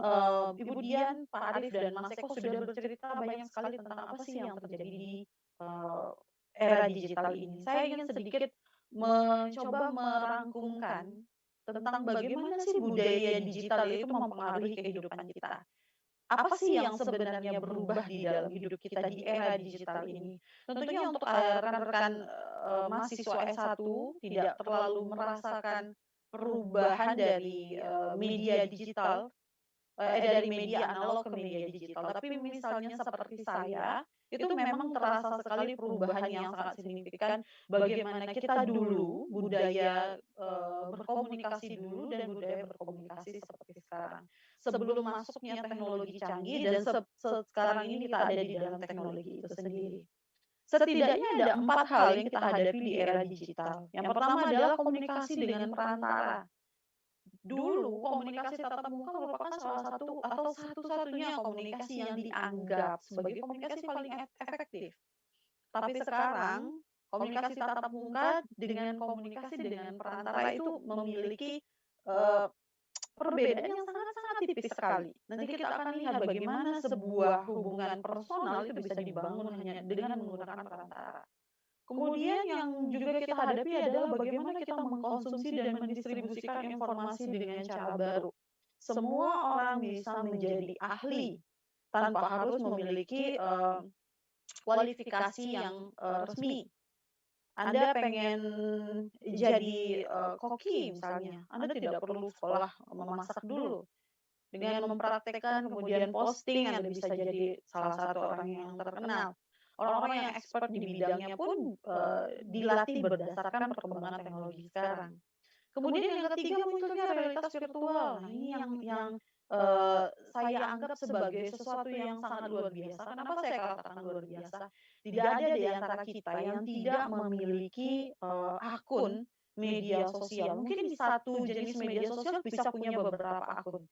Ibu Dian, Pak Arief, dan Mas Eko sudah bercerita banyak sekali tentang apa sih yang terjadi di era digital ini. Saya ingin sedikit mencoba merangkumkan tentang bagaimana sih budaya digital itu mempengaruhi kehidupan kita. Apa sih yang sebenarnya berubah di dalam hidup kita di era digital ini? Tentunya untuk rekan-rekan mahasiswa S1 tidak terlalu merasakan perubahan dari media digital, dari media analog ke media digital. Tapi misalnya seperti saya, itu memang terasa sekali perubahan yang sangat signifikan bagaimana kita dulu, budaya berkomunikasi dulu dan budaya berkomunikasi seperti sekarang. Sebelum masuknya teknologi canggih dan sekarang ini kita ada di dalam teknologi itu sendiri. Setidaknya ada 4 hal yang kita hadapi di era digital. Yang pertama adalah komunikasi dengan perantara. Dulu komunikasi tatap muka merupakan salah satu atau satu-satunya komunikasi yang dianggap sebagai komunikasi paling efektif. Tapi sekarang komunikasi tatap muka dengan komunikasi dengan perantara itu memiliki perbedaan yang sangat-sangat tipis sekali. Nanti kita akan lihat bagaimana sebuah hubungan personal itu bisa dibangun hanya dengan menggunakan perantara. Kemudian yang juga kita hadapi adalah bagaimana kita mengkonsumsi dan mendistribusikan informasi dengan cara baru. Semua orang bisa menjadi ahli tanpa harus memiliki kualifikasi yang resmi. Anda pengen jadi koki misalnya, Anda tidak perlu sekolah memasak dulu. Dengan mempraktekkan kemudian posting, Anda bisa jadi salah satu orang yang terkenal. Orang-orang yang expert di bidangnya pun dilatih berdasarkan perkembangan teknologi sekarang. Kemudian yang ketiga munculnya realitas virtual. Nah, ini yang saya anggap sebagai sesuatu yang sangat luar biasa. Kenapa saya katakan luar biasa? Tidak ada di antara kita yang tidak memiliki akun media sosial. Mungkin di satu jenis media sosial bisa punya beberapa akun.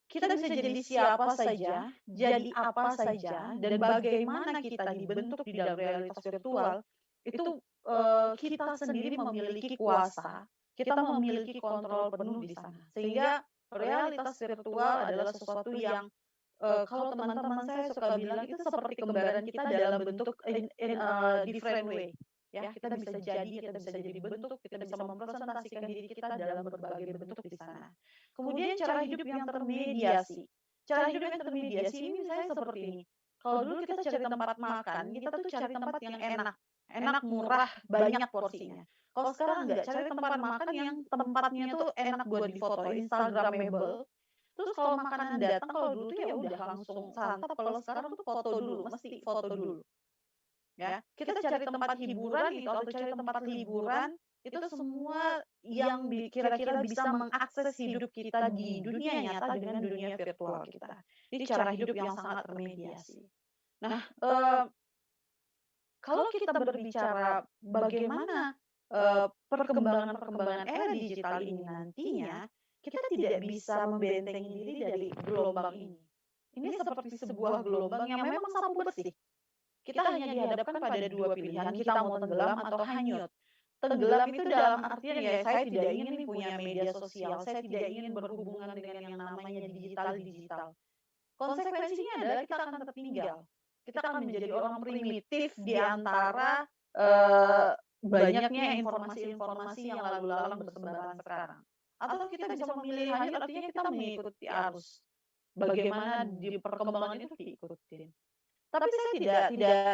Kita bisa jadi siapa saja, jadi apa saja, dan bagaimana kita dibentuk di dalam realitas virtual, itu kita sendiri memiliki kuasa, kita memiliki kontrol penuh di sana. Sehingga realitas virtual adalah sesuatu yang kalau teman-teman saya suka bilang itu seperti kembaran kita dalam bentuk different way. Ya, kita bisa jadi bentuk, kita bisa mempresentasikan diri kita dalam berbagai bentuk di sana. Kemudian cara hidup yang termediasi. Cara hidup yang termediasi ini misalnya seperti ini. Kalau dulu kita cari tempat makan, kita tuh cari tempat yang enak, murah, banyak porsinya. Kalau sekarang enggak, cari tempat makan yang tempatnya tuh enak buat difoto, instagramable. Terus kalau makanan datang, kalau dulu tuh ya udah langsung santap, kalau sekarang tuh foto dulu, mesti foto dulu. Ya, kita cari tempat hiburan gitu atau cari tempat liburan, itu semua yang kira-kira bisa mengakses hidup kita di dunia nyata dengan dunia virtual kita. Ini cara hidup yang sangat termediasi. Nah, kalau kita berbicara bagaimana perkembangan-perkembangan era digital ini nantinya, kita tidak bisa membentengi diri dari gelombang ini. Ini seperti sebuah gelombang yang memang sapu bersih. Kita hanya dihadapkan pada dua pilihan, kita mau tenggelam atau hanyut. Tenggelam itu dalam artian ya saya tidak ingin punya media sosial, saya tidak ingin berhubungan dengan yang namanya digital. Konsekuensinya adalah kita akan tertinggal. Kita akan menjadi orang primitif di antara banyaknya informasi-informasi yang lalu lalang bersebaran sekarang. Atau kita bisa memilih hanyut, artinya kita mengikuti arus. Bagaimana di perkembangan itu diikutin. Tapi saya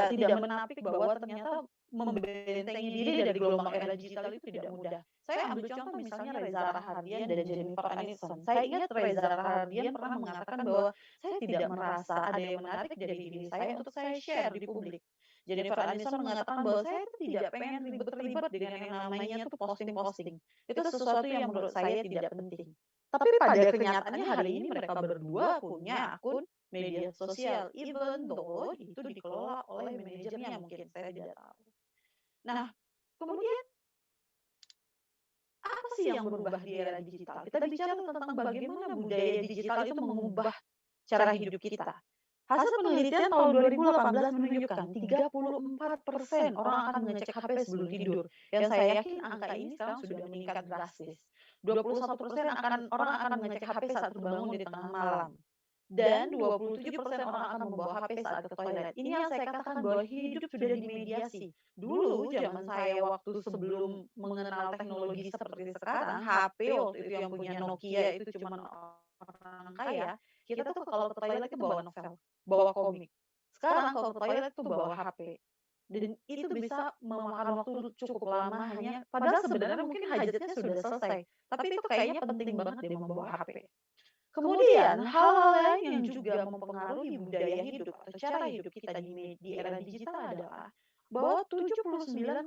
tidak menapik bahwa ternyata membentengi diri dari gelombang era digital itu tidak mudah. Saya ambil contoh misalnya Reza Rahardian dan Jennifer Aniston. Saya ingat Reza Rahardian pernah mengatakan bahwa saya tidak merasa ada yang menarik dari diri saya untuk saya share di publik. Jennifer Aniston mengatakan bahwa saya tidak pengen ribet-ribet dengan yang namanya tuh posting-posting. Itu sesuatu yang menurut saya tidak penting. Tapi pada kenyataannya hari ini mereka berdua punya akun media sosial, even though itu dikelola oleh manajernya mungkin, saya tidak tahu. Nah, kemudian apa sih yang berubah di era digital? Kita bicara tentang bagaimana budaya digital itu mengubah cara hidup kita. Hasil penelitian tahun 2018 menunjukkan 34% orang akan mengecek HP sebelum tidur. Yang saya yakin angka ini sekarang sudah meningkat drastis. 21% orang akan mengecek HP saat terbangun di tengah malam. Dan 27% orang akan membawa HP saat ke toilet. Ini yang saya katakan bahwa hidup sudah dimediasi. Dulu zaman saya waktu sebelum mengenal teknologi seperti sekarang, HP waktu itu yang punya Nokia itu cuma orang kaya, kita tuh kalau ke toilet itu bawa novel, bawa komik. Sekarang kalau ke toilet tuh bawa HP. Dan itu bisa memakan waktu cukup lama hanya, padahal sebenarnya mungkin hajatnya sudah selesai. Tapi itu kayaknya penting banget deh membawa HP. Kemudian, hal-hal lain yang juga mempengaruhi budaya hidup atau cara hidup kita di era digital adalah bahwa 79,5%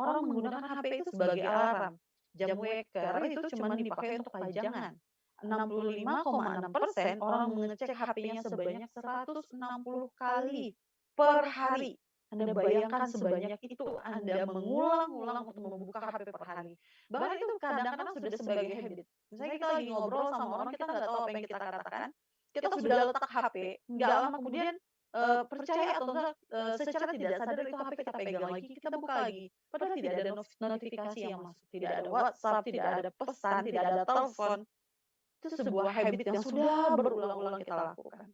orang menggunakan HP itu sebagai alarm. Jam waker itu cuma dipakai untuk pajangan. 65,6% orang mengecek HP-nya sebanyak 160 kali per hari. Anda bayangkan sebanyak itu Anda mengulang-ulang untuk membuka HP per hari. Bahkan itu kadang-kadang sudah sebagai habit. Misalnya kita lagi ngobrol sama orang, kita nggak tahu apa yang kita katakan, kita sudah letak HP, nggak lama kemudian percaya atau enggak secara tidak sadar itu HP kita pegang lagi, kita buka lagi. Padahal tidak ada notifikasi yang masuk, tidak ada WhatsApp, tidak ada pesan, tidak ada telepon. Itu sebuah habit yang sudah berulang-ulang kita lakukan.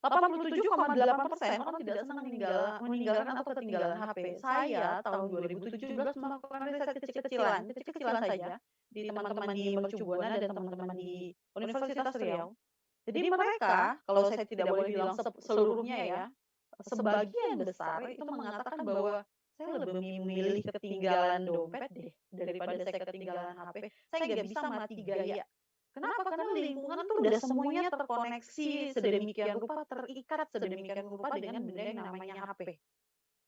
87,8% orang tidak senang meninggalkan atau ketinggalan HP. Saya tahun 2017 melakukan riset kecil-kecilan saja di teman-teman di Mercubuana dan teman-teman di Universitas Riau. Jadi mereka, kalau saya tidak boleh bilang seluruhnya ya, sebagian besar itu mengatakan bahwa saya lebih memilih ketinggalan dompet deh daripada saya ketinggalan HP. Saya nggak bisa mati gaya. Kenapa? Karena lingkungan tuh udah semuanya terkoneksi sedemikian rupa, terikat sedemikian rupa dengan benda yang namanya HP.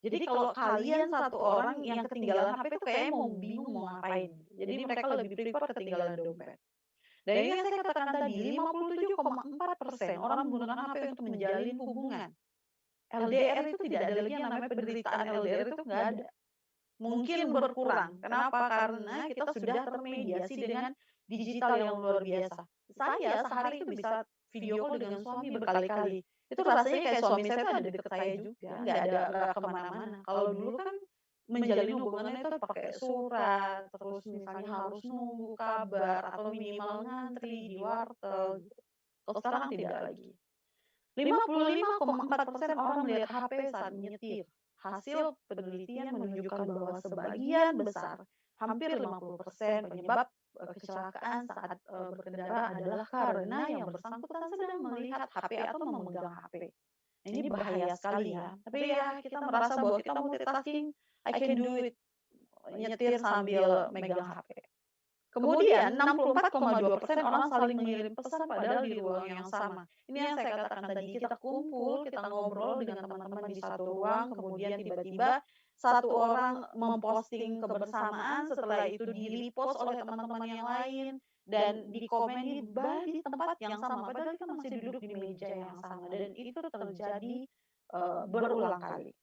Jadi kalau kalian satu orang yang ketinggalan HP tuh kayaknya mau bingung mau ngapain. Jadi mereka lebih prefer ketinggalan dompet. Dan ini yang saya katakan tadi, 57,4% orang menggunakan HP untuk menjalin hubungan. LDR itu tidak ada lagi yang namanya penderitaan LDR itu nggak ada. Mungkin berkurang. Kenapa? Karena kita sudah termediasi dengan digital yang luar biasa. Saya sehari itu bisa video call dengan suami berkali-kali. Itu rasanya kayak suami saya itu ada dekat saya juga, nggak kemana-mana. Kalau dulu kan menjalin hubungan itu pakai surat, terus misalnya harus nunggu kabar atau minimal ngantri di wartel. Gitu. Kalau sekarang tidak lagi. 55,4% orang melihat HP saat menyetir. Hasil penelitian menunjukkan bahwa sebagian besar, hampir 50% penyebab kecelakaan saat berkendara adalah karena yang bersangkutan sedang melihat HP atau memegang HP. Ini bahaya sekali ya. Tapi ya kita merasa bahwa kita multitasking, I can do it, nyetir sambil megang HP. Kemudian 64,2% orang saling mengirim pesan padahal di ruang yang sama. Ini yang saya katakan tadi, kita kumpul, kita ngobrol dengan teman-teman di satu ruang, kemudian tiba-tiba satu orang memposting kebersamaan, setelah itu di-repost oleh teman-teman yang lain, dan dikomen di tempat yang sama, padahal kita masih duduk di meja yang sama, dan itu terjadi berulang kali.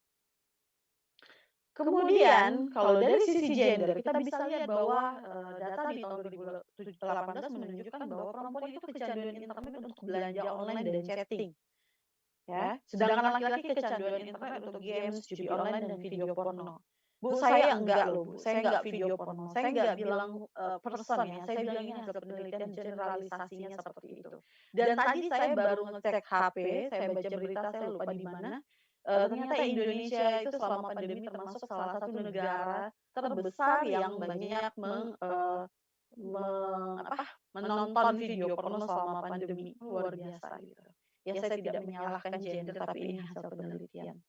Kemudian, kalau dari sisi gender, kita bisa lihat bahwa data di tahun 2018 menunjukkan bahwa perempuan itu kecanduan internet untuk belanja online dan chatting. Ya, sedangkan laki-laki kecanduan internet untuk games, judi online, dan video porno. Bu, saya enggak loh, Bu. Saya enggak video porno. Saya enggak bilang person ya. Saya bilang ini hasil penelitian generalisasinya seperti itu. Dan tadi saya baru ngecek HP, saya baca berita, saya lupa di mana. Ternyata Indonesia itu selama pandemi termasuk salah satu negara terbesar yang banyak menonton video porno selama pandemi. Luar biasa gitu. Ya saya tidak menyalahkan gender, tapi ini hasil penelitian.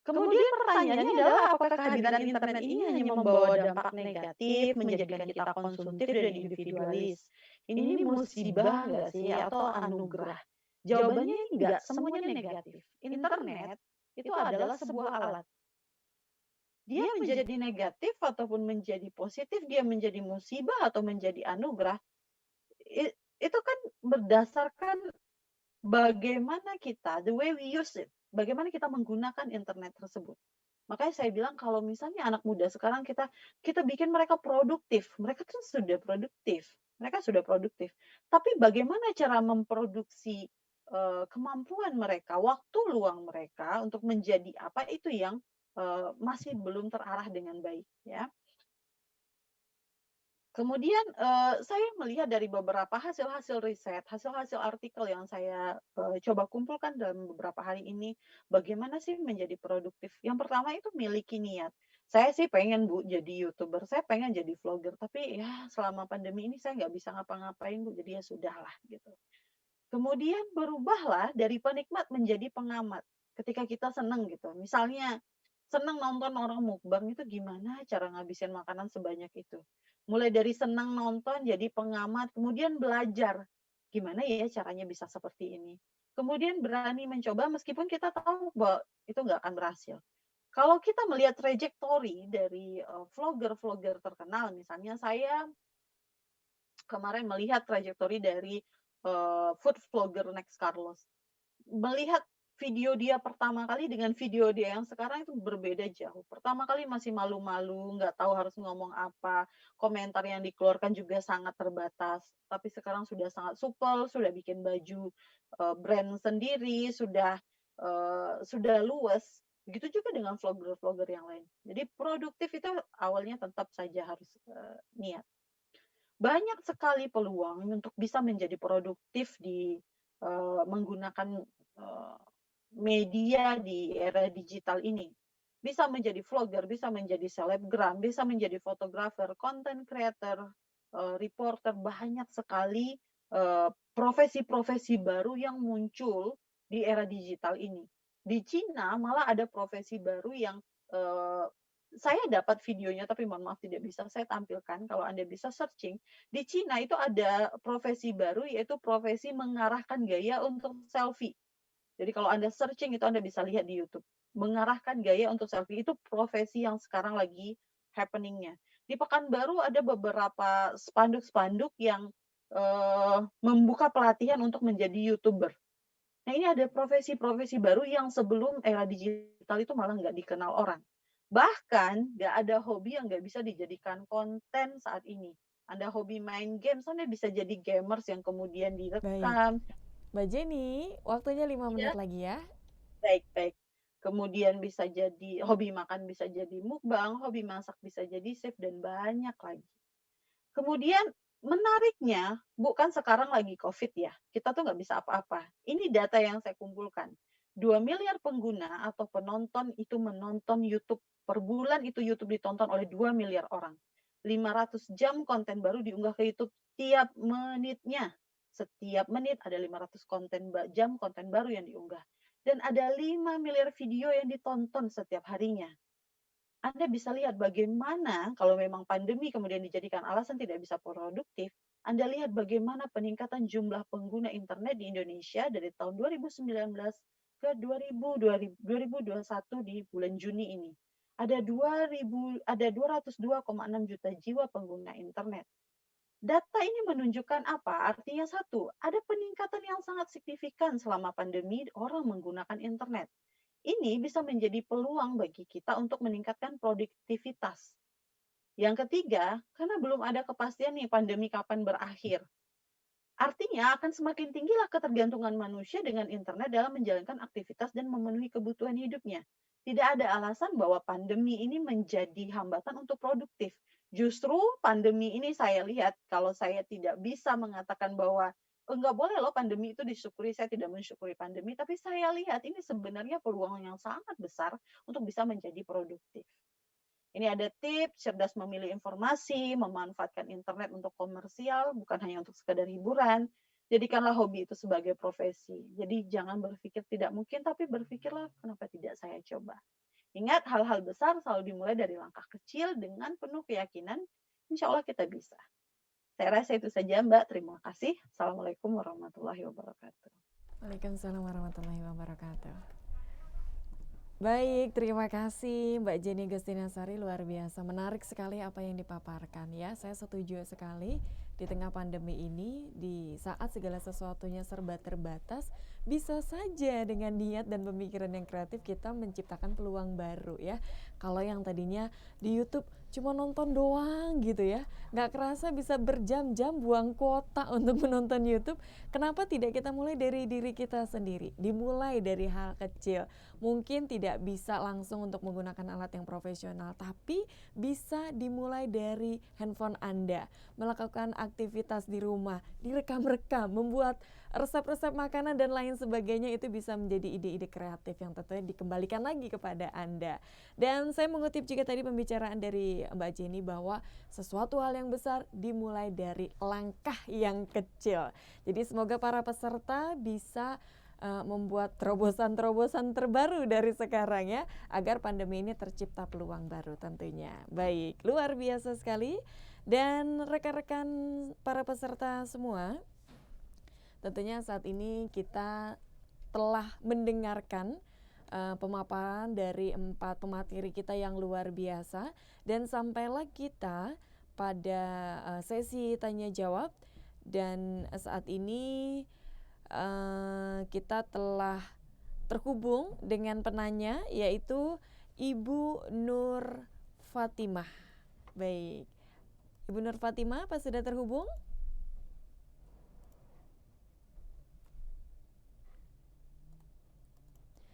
Kemudian pertanyaannya adalah apakah kehadiran internet ini hanya membawa dampak negatif, menjadikan kita konsumtif dan individualis? Ini musibah nggak sih atau anugerah? Jawabannya nggak semuanya negatif. Internet itu adalah sebuah alat. Dia menjadi negatif ataupun menjadi positif, dia menjadi musibah atau menjadi anugerah, itu kan berdasarkan bagaimana kita, the way we use it, bagaimana kita menggunakan internet tersebut. Makanya saya bilang kalau misalnya anak muda sekarang kita bikin mereka produktif, mereka kan sudah produktif, Tapi bagaimana cara memproduksi kemampuan mereka, waktu luang mereka untuk menjadi apa itu yang masih belum terarah dengan baik, ya. Kemudian saya melihat dari beberapa hasil-hasil riset, hasil-hasil artikel yang saya coba kumpulkan dalam beberapa hari ini, bagaimana sih menjadi produktif. Yang pertama itu miliki niat. Saya sih pengen Bu jadi YouTuber, saya pengen jadi vlogger, tapi ya selama pandemi ini saya nggak bisa ngapa-ngapain Bu, jadi ya sudahlah gitu. Kemudian berubahlah dari penikmat menjadi pengamat. Ketika kita seneng gitu, misalnya seneng nonton orang mukbang itu gimana cara ngabisin makanan sebanyak itu. Mulai dari senang nonton jadi pengamat, kemudian belajar gimana ya caranya bisa seperti ini. Kemudian berani mencoba meskipun kita tahu bahwa itu nggak akan berhasil. Kalau kita melihat trajektori dari vlogger-vlogger terkenal, misalnya saya kemarin melihat trajektori dari food vlogger Next Carlos. Melihat video dia pertama kali dengan video dia yang sekarang itu berbeda jauh. Pertama kali masih malu-malu, nggak tahu harus ngomong apa, komentar yang dikeluarkan juga sangat terbatas. Tapi sekarang sudah sangat supel, sudah bikin baju brand sendiri, sudah luas. Begitu juga dengan vlogger-vlogger yang lain. Jadi produktif itu awalnya tetap saja harus niat. Banyak sekali peluang untuk bisa menjadi produktif di menggunakan media di era digital ini. Bisa menjadi vlogger, bisa menjadi selebgram, bisa menjadi fotografer, content creator, reporter, banyak sekali profesi-profesi baru yang muncul di era digital ini. Di Cina malah ada profesi baru yang saya dapat videonya, tapi mohon maaf tidak bisa saya tampilkan. Kalau Anda bisa searching, di Cina itu ada profesi baru, yaitu profesi mengarahkan gaya untuk selfie. Jadi kalau Anda searching itu Anda bisa lihat di YouTube. Mengarahkan gaya untuk selfie itu profesi yang sekarang lagi happening-nya. Di Pekanbaru ada beberapa spanduk-spanduk yang membuka pelatihan untuk menjadi YouTuber. Nah ini ada profesi-profesi baru yang sebelum era digital itu malah nggak dikenal orang. Bahkan nggak ada hobi yang nggak bisa dijadikan konten saat ini. Anda hobi main games, Anda bisa jadi gamers yang kemudian direkam. Mbak Jenny, waktunya 5 menit lagi ya. Baik. Kemudian bisa jadi hobi makan, bisa jadi mukbang, hobi masak bisa jadi chef, dan banyak lagi. Kemudian menariknya, bukan sekarang lagi COVID ya, kita tuh nggak bisa apa-apa. Ini data yang saya kumpulkan. 2 miliar pengguna atau penonton itu menonton YouTube. Per bulan itu YouTube ditonton oleh 2 miliar orang. 500 jam konten baru diunggah ke YouTube tiap menitnya. Setiap menit ada 500 jam konten baru yang diunggah. Dan ada 5 miliar video yang ditonton setiap harinya. Anda bisa lihat bagaimana kalau memang pandemi kemudian dijadikan alasan tidak bisa produktif, Anda lihat bagaimana peningkatan jumlah pengguna internet di Indonesia dari tahun 2019 ke 2021 di bulan Juni ini. Ada 202,6 juta jiwa pengguna internet. Data ini menunjukkan apa? Artinya satu, ada peningkatan yang sangat signifikan selama pandemi orang menggunakan internet. Ini bisa menjadi peluang bagi kita untuk meningkatkan produktivitas. Yang ketiga, karena belum ada kepastian nih pandemi kapan berakhir. Artinya akan semakin tinggilah ketergantungan manusia dengan internet dalam menjalankan aktivitas dan memenuhi kebutuhan hidupnya. Tidak ada alasan bahwa pandemi ini menjadi hambatan untuk produktif. Justru pandemi ini saya lihat, kalau saya tidak bisa mengatakan bahwa enggak boleh loh pandemi itu disyukuri, saya tidak mensyukuri pandemi, tapi saya lihat ini sebenarnya peluang yang sangat besar untuk bisa menjadi produktif. Ini ada tips, cerdas memilih informasi, memanfaatkan internet untuk komersial, bukan hanya untuk sekadar hiburan. Jadikanlah hobi itu sebagai profesi. Jadi jangan berpikir tidak mungkin, tapi berpikirlah kenapa tidak saya coba. Ingat, hal-hal besar selalu dimulai dari langkah kecil dengan penuh keyakinan, insya Allah kita bisa. Saya rasa itu saja Mbak, terima kasih. Assalamualaikum warahmatullahi wabarakatuh. Waalaikumsalam warahmatullahi wabarakatuh. Baik, terima kasih Mbak Jenny Agustinasari, luar biasa. Menarik sekali apa yang dipaparkan ya. Saya setuju sekali di tengah pandemi ini, di saat segala sesuatunya serba terbatas, bisa saja dengan niat dan pemikiran yang kreatif kita menciptakan peluang baru ya. Kalau yang tadinya di YouTube cuma nonton doang gitu ya, nggak kerasa bisa berjam-jam buang kuota untuk menonton YouTube. Kenapa tidak kita mulai dari diri kita sendiri, dimulai dari hal kecil. Mungkin tidak bisa langsung untuk menggunakan alat yang profesional, tapi bisa dimulai dari handphone Anda, melakukan aktivitas di rumah, direkam-rekam, membuat resep-resep makanan dan lain sebagainya. Itu bisa menjadi ide-ide kreatif yang tentunya dikembalikan lagi kepada Anda. Dan saya mengutip juga tadi pembicaraan dari Mbak Jenny bahwa sesuatu hal yang besar dimulai dari langkah yang kecil. Jadi semoga para peserta bisa membuat terobosan-terobosan terbaru dari sekarang ya, agar pandemi ini tercipta peluang baru tentunya. Baik, luar biasa sekali. Dan rekan-rekan para peserta semua, tentunya saat ini kita telah mendengarkan pemaparan dari 4 pemateri kita yang luar biasa, dan sampailah kita pada sesi tanya jawab. Dan saat ini kita telah terhubung dengan penanya, yaitu Ibu Nur Fatimah. Baik, Ibu Nur Fatimah, apa sudah terhubung?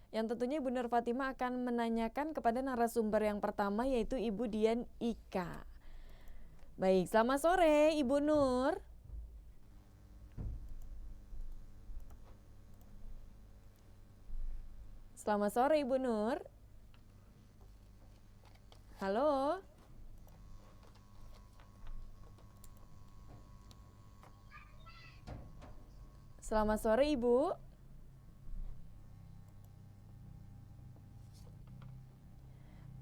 Yang tentunya Ibu Nur Fatimah akan menanyakan kepada narasumber yang pertama, yaitu Ibu Dian Ika. Baik, selamat sore Ibu Nur. Selamat sore Ibu Nur. Halo. Selamat sore Ibu.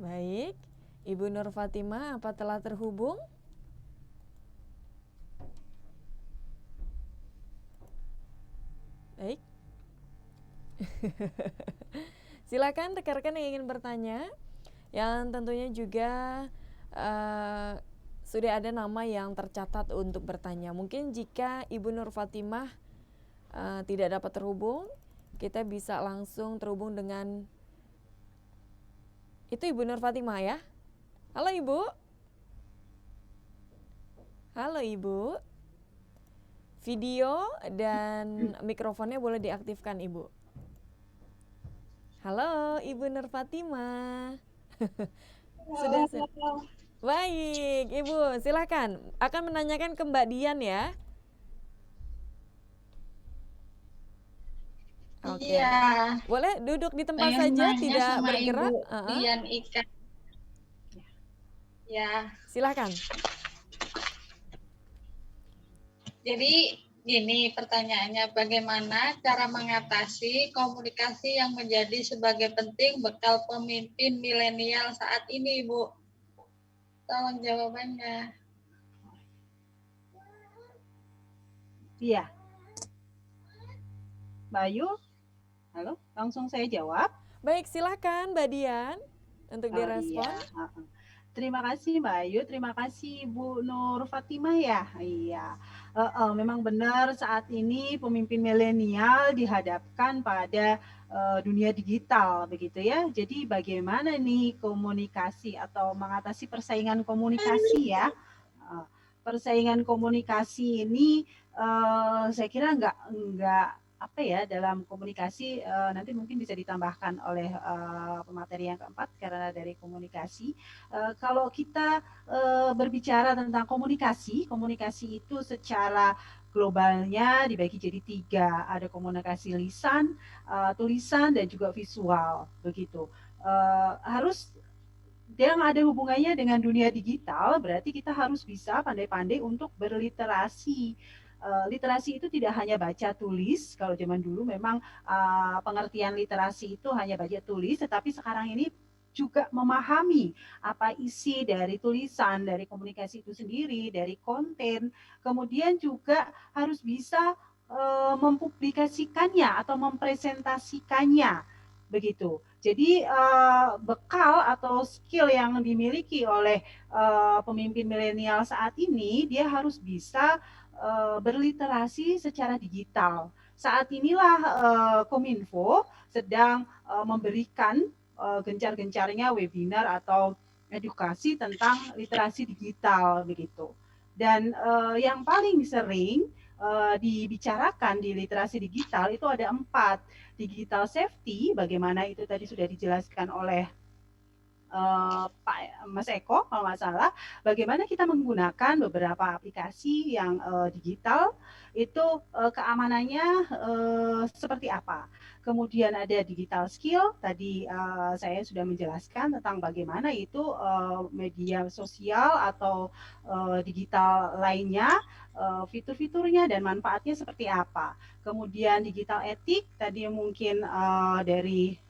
Baik, Ibu Nur Fatimah, apa telah terhubung? Baik. Silakan rekan-rekan yang ingin bertanya, yang tentunya juga sudah ada nama yang tercatat untuk bertanya. Mungkin jika Ibu Nur Fatimah tidak dapat terhubung, kita bisa langsung terhubung dengan itu Ibu Nur Fatimah ya. Halo Ibu. Halo Ibu. Video dan mikrofonnya boleh diaktifkan Ibu. Halo Ibu Nur Fatimah. Sudah Baik, Ibu, silakan. Akan menanyakan ke Mbak Dian ya. Oke. Iya, Boleh duduk di tempat pengen saja, nanya tidak sama bergerak. Ibu Dian Ika. Ya, Silakan. jadi gini pertanyaannya, bagaimana cara mengatasi komunikasi yang menjadi sebagai penting bekal pemimpin milenial saat ini, Ibu? Tolong jawabannya. Iya, Bayu, halo, langsung saya jawab. Baik, silakan Mbak Dian untuk Oh direspon. iya, heeh. Terima kasih Mbak Ayu, terima kasih Bu Nur Fatimah ya. Iya, memang benar saat ini pemimpin milenial dihadapkan pada dunia digital begitu ya. Jadi bagaimana nih komunikasi atau mengatasi persaingan komunikasi ya? Eh, Persaingan komunikasi ini saya kira nggak apa ya dalam komunikasi nanti mungkin bisa ditambahkan oleh pemateri yang keempat karena dari komunikasi. Kalau kita berbicara tentang komunikasi, komunikasi itu secara globalnya dibagi jadi tiga, ada komunikasi lisan, tulisan dan juga visual begitu. Harus yang ada hubungannya dengan dunia digital, berarti kita harus bisa pandai-pandai untuk berliterasi. Literasi itu tidak hanya baca tulis, kalau zaman dulu memang pengertian literasi itu hanya baca tulis, tetapi sekarang ini juga memahami apa isi dari tulisan, dari komunikasi itu sendiri, dari konten, kemudian juga harus bisa mempublikasikannya atau mempresentasikannya begitu. Jadi bekal atau skill yang dimiliki oleh pemimpin milenial saat ini, dia harus bisa berliterasi secara digital. Saat inilah Kominfo sedang memberikan gencar-gencarnya webinar atau edukasi tentang literasi digital begitu. Dan yang paling sering dibicarakan di literasi digital itu ada 4. Digital safety, bagaimana itu tadi sudah dijelaskan oleh Pak Mas Eko kalau nggak salah, bagaimana kita menggunakan beberapa aplikasi yang digital itu keamanannya seperti apa. Kemudian ada digital skill, tadi saya sudah menjelaskan tentang bagaimana itu media sosial atau digital lainnya, fitur-fiturnya dan manfaatnya seperti apa. Kemudian digital etik, tadi mungkin dari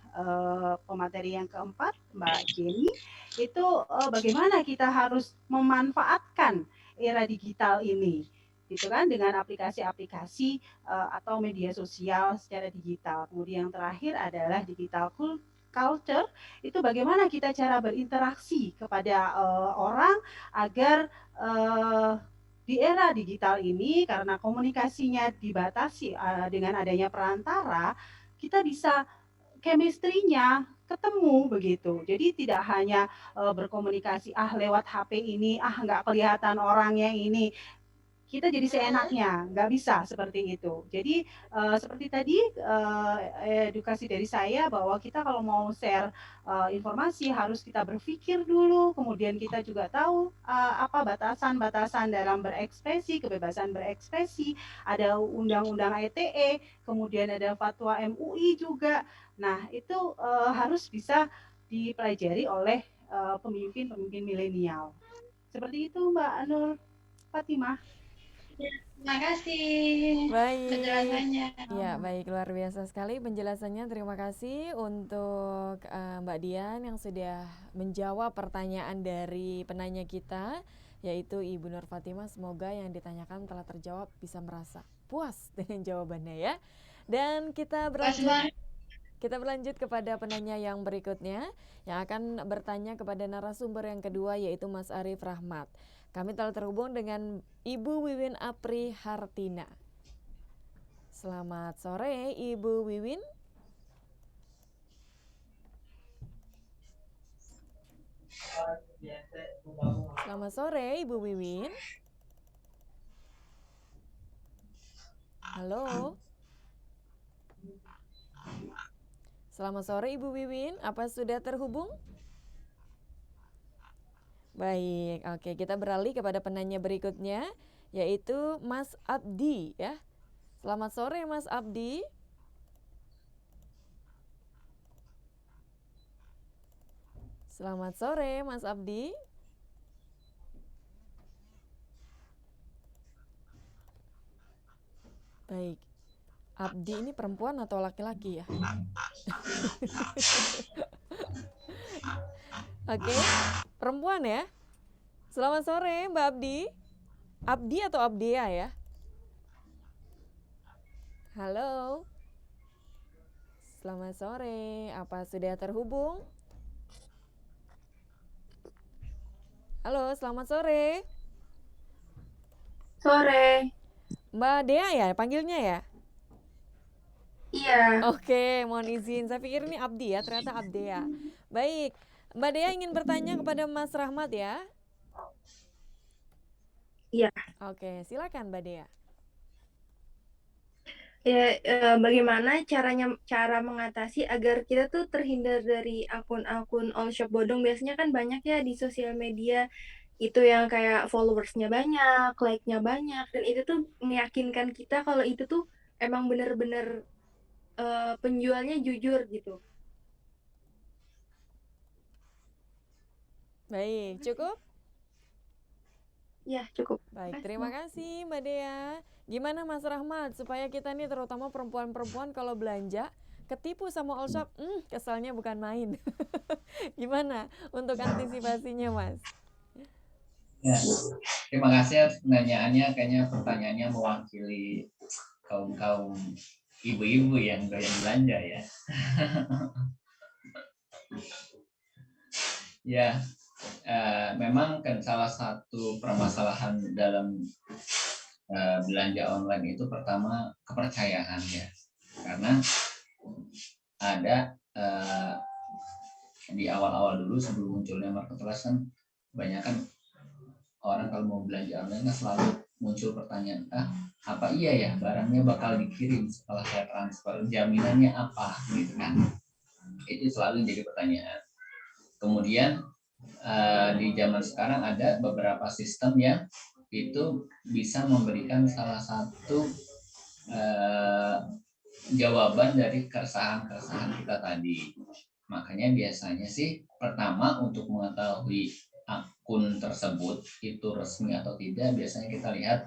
pemateri yang keempat, Mbak Jenny, itu bagaimana kita harus memanfaatkan era digital ini, gitu kan, dengan aplikasi-aplikasi atau media sosial secara digital. Kemudian yang terakhir adalah digital culture, itu bagaimana kita cara berinteraksi kepada orang agar di era digital ini karena komunikasinya dibatasi dengan adanya perantara, kita bisa chemistry-nya ketemu begitu. Jadi tidak hanya berkomunikasi lewat HP ini, nggak kelihatan orangnya ini. Kita jadi seenaknya, nggak bisa seperti itu. Jadi seperti tadi edukasi dari saya bahwa kita kalau mau share informasi harus kita berpikir dulu, kemudian kita juga tahu apa batasan-batasan dalam berekspresi, kebebasan berekspresi, ada undang-undang ITE, kemudian ada fatwa MUI juga. Nah itu harus bisa dipelajari oleh pemimpin-pemimpin milenial. Seperti itu Mbak Nur Fatimah. Terima kasih Baik. penjelasannya. Ya, baik, luar biasa sekali penjelasannya. Terima kasih untuk Mbak Dian yang sudah menjawab pertanyaan dari penanya kita, yaitu Ibu Nur Fatimah. Semoga yang ditanyakan telah terjawab, bisa merasa puas dengan jawabannya ya. Dan kita berlanjut kepada penanya yang berikutnya, yang akan bertanya kepada narasumber yang kedua, yaitu Mas Arif Rahmat. Kami telah terhubung dengan Ibu Wiwin Apri Hartina. Selamat sore Ibu Wiwin. Selamat sore Ibu Wiwin. Halo. Selamat sore Ibu Wiwin, apa sudah terhubung? Baik, oke, kita beralih kepada penanya berikutnya, yaitu Mas Abdi ya. Selamat sore Mas Abdi. Selamat sore Mas Abdi. Baik, Abdi ini perempuan atau laki-laki ya? Oke, perempuan ya. Selamat sore Mbak Abdi. Abdi atau Abdea ya? Halo. Selamat sore. Apa sudah terhubung? Halo, selamat sore. Sore. Mbak Dea ya panggilnya ya? Iya. Oke, mohon izin. Saya pikir ini Abdi ya, ternyata Abdea. Baik, Mbak Dea ingin bertanya kepada Mas Rahmat ya? Iya. Oke, silakan Mbak Dea. Ya, bagaimana cara mengatasi agar kita tuh terhindar dari akun-akun all shop bodong? Biasanya kan banyak ya di sosial media itu yang kayak followersnya banyak, like-nya banyak, dan itu tuh meyakinkan kita kalau itu tuh emang bener-bener penjualnya jujur gitu. Baik, cukup? Ya, cukup. Baik, terima kasih Mbak Dea. Gimana Mas Rahmat supaya kita nih terutama perempuan-perempuan kalau belanja ketipu sama all shop, kesalnya bukan main. Gimana untuk antisipasinya Mas? Ya, terima kasih pertanyaannya. Kayaknya pertanyaannya mewakili kaum ibu-ibu yang doyan belanja ya. Ya, memang kan salah satu permasalahan dalam belanja online itu pertama kepercayaan ya, karena ada di awal-awal dulu sebelum munculnya marketplace kan banyak kan orang kalau mau belanja online kan selalu muncul pertanyaan, apa iya ya barangnya bakal dikirim setelah saya transfer, jaminannya apa gitu kan, itu selalu jadi pertanyaan. Kemudian di zaman sekarang ada beberapa sistem yang itu bisa memberikan salah satu jawaban dari keresahan-keresahan kita tadi. Makanya biasanya sih pertama untuk mengetahui akun tersebut itu resmi atau tidak, biasanya kita lihat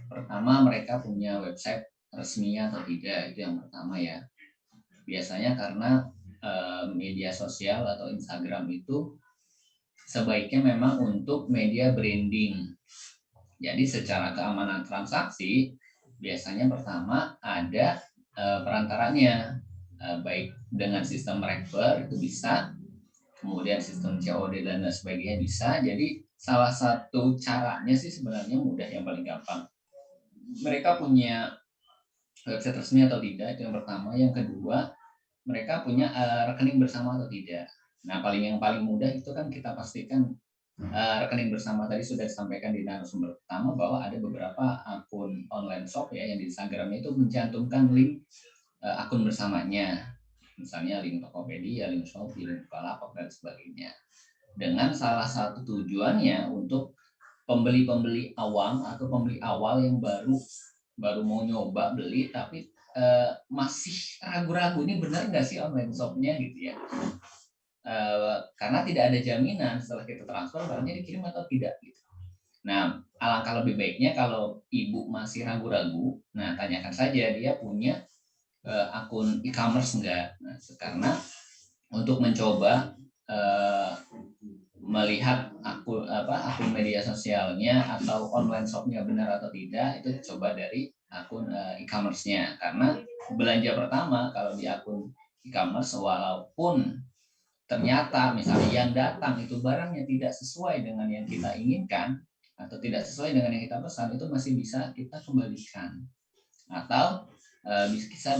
pertama mereka punya website resmi atau tidak, itu yang pertama ya. Biasanya karena media sosial atau Instagram itu sebaiknya memang untuk media branding. Jadi secara keamanan transaksi biasanya pertama ada perantaranya, baik dengan sistem refer itu bisa, kemudian sistem COD dan sebagainya bisa. Jadi salah satu caranya sih sebenarnya mudah, yang paling gampang. Mereka punya website resmi atau tidak, itu yang pertama. Yang kedua, mereka punya rekening bersama atau tidak. Nah, yang paling mudah itu kan kita pastikan rekening bersama tadi sudah disampaikan di narasumber pertama bahwa ada beberapa akun online shop ya yang di Instagramnya itu mencantumkan link akun bersamanya, misalnya link Tokopedia, link Shopee, link Bukalapak dan sebagainya, dengan salah satu tujuannya untuk pembeli-pembeli awam atau pembeli awal yang baru mau nyoba beli tapi masih ragu-ragu ini benar nggak sih online shopnya gitu ya. Karena tidak ada jaminan setelah kita transfer barangnya dikirim atau tidak gitu. Nah, alangkah lebih baiknya kalau ibu masih ragu-ragu, nah tanyakan saja dia punya akun e-commerce enggak. Nah, karena untuk mencoba melihat akun media sosialnya atau online shopnya benar atau tidak, itu coba dari akun e-commerce-nya. Karena belanja pertama kalau di akun e-commerce walaupun ternyata misalnya yang datang itu barangnya tidak sesuai dengan yang kita inginkan atau tidak sesuai dengan yang kita pesan, itu masih bisa kita kembalikan atau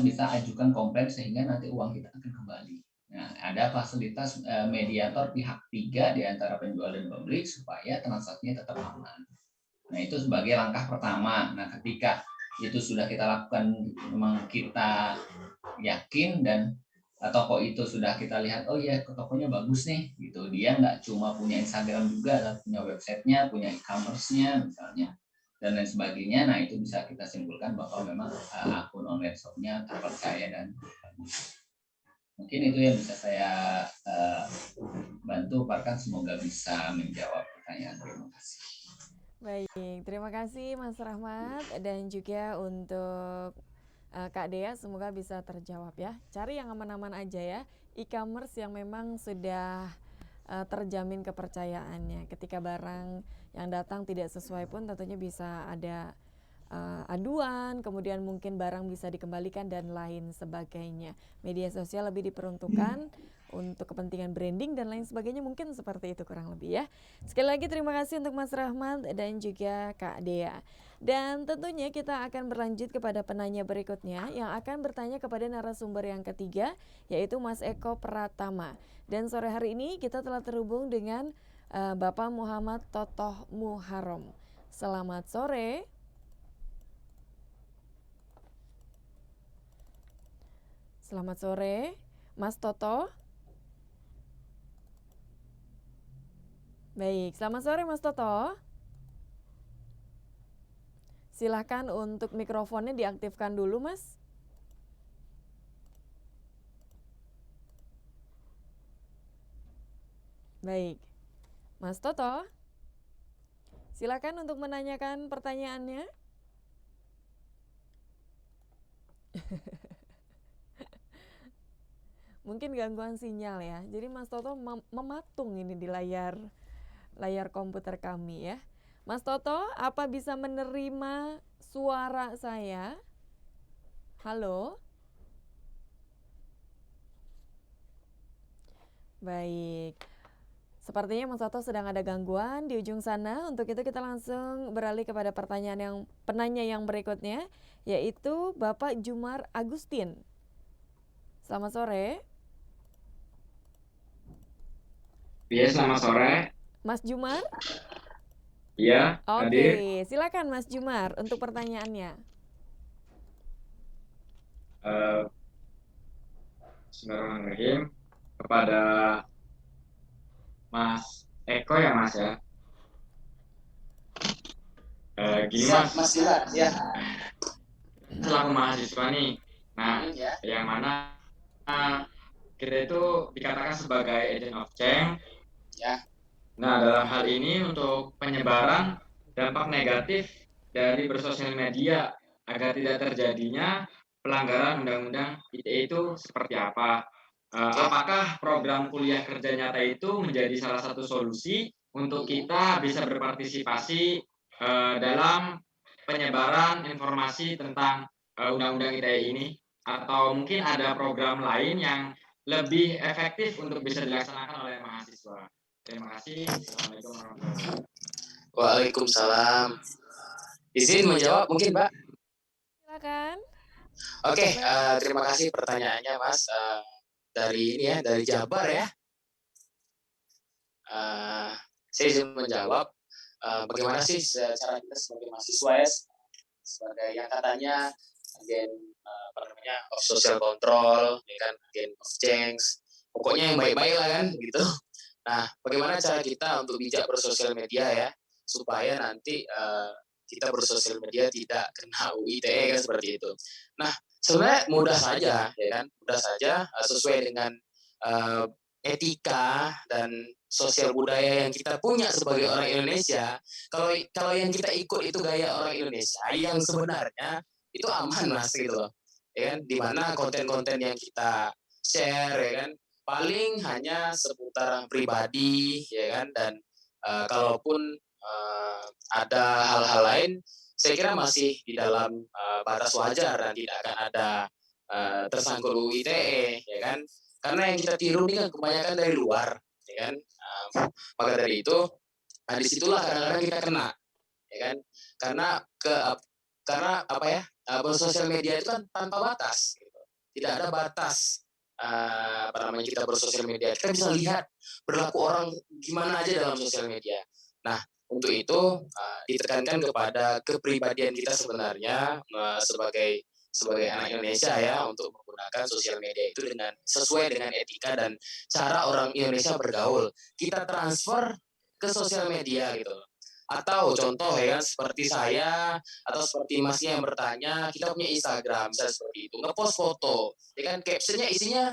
bisa ajukan komplain sehingga nanti uang kita akan kembali. Nah, ada fasilitas mediator pihak ketiga di antara penjual dan pembeli supaya transaksinya tetap aman. Nah, itu sebagai langkah pertama. Nah, ketika itu sudah kita lakukan, memang kita yakin dan toko itu sudah kita lihat, oh iya tokonya bagus nih gitu, dia nggak cuma punya Instagram juga, tapi punya websitenya, punya e-commerce-nya misalnya, dan lain sebagainya. Nah itu bisa kita simpulkan bahwa memang akun online shop-nya terpercaya dan bagus. Mungkin itu yang bisa saya bantu, Parkan, semoga bisa menjawab pertanyaan. Terima kasih. Baik, terima kasih Mas Rahmat, dan juga untuk Kak Dea, semoga bisa terjawab ya. Cari yang aman-aman aja ya, e-commerce yang memang sudah terjamin kepercayaannya. Ketika barang yang datang tidak sesuai pun tentunya bisa ada aduan, kemudian mungkin barang bisa dikembalikan dan lain sebagainya. Media sosial lebih diperuntukkan untuk kepentingan branding dan lain sebagainya, mungkin seperti itu kurang lebih ya. Sekali lagi terima kasih untuk Mas Rahmat dan juga Kak Dea. Dan tentunya kita akan berlanjut kepada penanya berikutnya yang akan bertanya kepada narasumber yang ketiga, yaitu Mas Eko Pratama. Dan sore hari ini kita telah terhubung dengan Bapak Muhammad Totoh Muharram. Selamat sore. Selamat sore, Mas Toto. Baik, selamat sore Mas Toto. Silahkan untuk mikrofonnya diaktifkan dulu, Mas. Baik, Mas Toto, silakan untuk menanyakan pertanyaannya. Mungkin gangguan sinyal ya. Jadi Mas Toto mematung ini di layar komputer kami ya. Mas Toto, apa bisa menerima suara saya? Halo? Baik. Sepertinya Mas Toto sedang ada gangguan di ujung sana. Untuk itu kita langsung beralih kepada penanya yang berikutnya, yaitu Bapak Jumar Agustin. Selamat sore. Iya, selamat sore. Mas Jumar? Iya, hadir. Oke, silakan Mas Jumar untuk pertanyaannya. Bismillahirrahmanirrahim. Kepada Mas Eko ya Mas ya. Gini Mas, ya. Selaku mahasiswa nih. Nah, yang mana kita itu dikatakan sebagai agent of change. Ya. Nah, dalam hal ini untuk penyebaran dampak negatif dari bersosial media agar tidak terjadinya pelanggaran Undang-Undang ITE itu seperti apa? Apakah program kuliah kerja nyata itu menjadi salah satu solusi untuk kita bisa berpartisipasi dalam penyebaran informasi tentang Undang-Undang ITE ini? Atau mungkin ada program lain yang lebih efektif untuk bisa dilaksanakan oleh mahasiswa? Terima kasih. Assalamualaikum warahmatullahi wabarakatuh. Waalaikumsalam. Izin menjawab mungkin, Mbak? Silakan. Oke, terima kasih pertanyaannya, Mas. Dari ini ya, dari Jabar ya. Saya izin menjawab. Bagaimana sih cara kita sebagai mahasiswa ya, sebagai yang katanya agen of social control, ya kan, agen of change. Pokoknya yang baik-baik lah kan, gitu. Nah, bagaimana cara kita untuk bijak bersosial media ya, supaya nanti kita bersosial media tidak kena UU ITE kan, seperti itu. Nah, sebenarnya mudah saja, ya kan, mudah saja sesuai dengan etika dan sosial budaya yang kita punya sebagai orang Indonesia. Kalau yang kita ikut itu gaya orang Indonesia yang sebenarnya itu aman Mas gitu loh, ya kan, dimana konten-konten yang kita share ya kan paling hanya seputar pribadi ya kan, dan kalaupun ada hal-hal lain saya kira masih di dalam batas wajar dan tidak akan ada tersangkut UU ITE ya kan, karena yang kita tiru ini kan kebanyakan dari luar ya kan. Maka dari itu disitulah kadang-kadang kita kena ya kan, karena apa ya, bersosial media itu kan tanpa batas gitu. Tidak ada batas kita bersosial media. Kita bisa lihat berlaku orang gimana aja dalam sosial media. Nah, untuk itu ditekankan kepada kepribadian kita sebenarnya sebagai sebagai anak Indonesia ya untuk menggunakan sosial media itu dengan sesuai dengan etika dan cara orang Indonesia bergaul. Kita transfer ke sosial media gitu. Atau contoh ya kan seperti saya atau seperti masnya yang bertanya, kita punya Instagram misalnya seperti itu, ngepost foto, ya kan captionnya isinya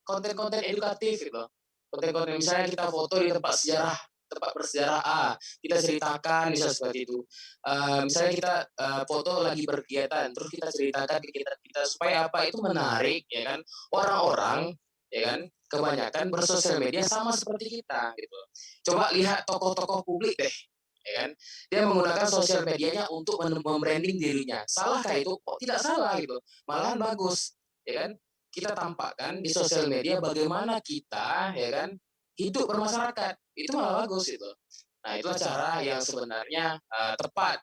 konten-konten edukatif gitu. Konten-konten misalnya kita foto di tempat sejarah, tempat bersejarah A, kita ceritakan misalnya seperti itu. Misalnya kita foto lagi berkegiatan, terus kita ceritakan kegiatan kita supaya apa itu menarik ya kan orang-orang ya kan kebanyakan bersosial media sama seperti kita gitu. Coba lihat tokoh-tokoh publik deh ya kan dia menggunakan sosial medianya untuk membranding dirinya, salahkah itu? Kok tidak salah gitu, malahan bagus ya kan kita tampakkan di sosial media bagaimana kita ya kan hidup bermasyarakat, itu malah bagus itu. Nah itulah cara yang sebenarnya tepat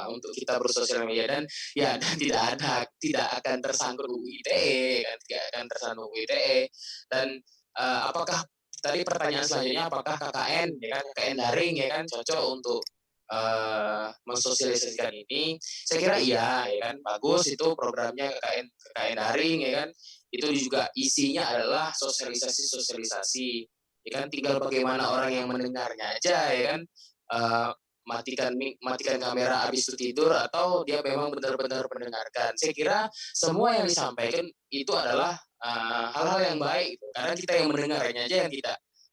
untuk kita bersosial media dan ya dan tidak akan tersangkut UU ITE kan, tidak akan tersandung UU ITE dan apakah tadi pertanyaan selanjutnya apakah KKN ya kan KKN daring ya kan cocok untuk mensosialisasikan ini? Saya kira iya ya kan bagus itu programnya KKN daring ya kan itu juga isinya adalah sosialisasi ya kan tinggal bagaimana orang yang mendengarnya aja ya kan matikan matikan kamera habis itu tidur atau dia memang benar-benar mendengarkan. Saya kira semua yang disampaikan itu adalah hal-hal yang baik gitu. Karena kita yang mendengarnya aja yang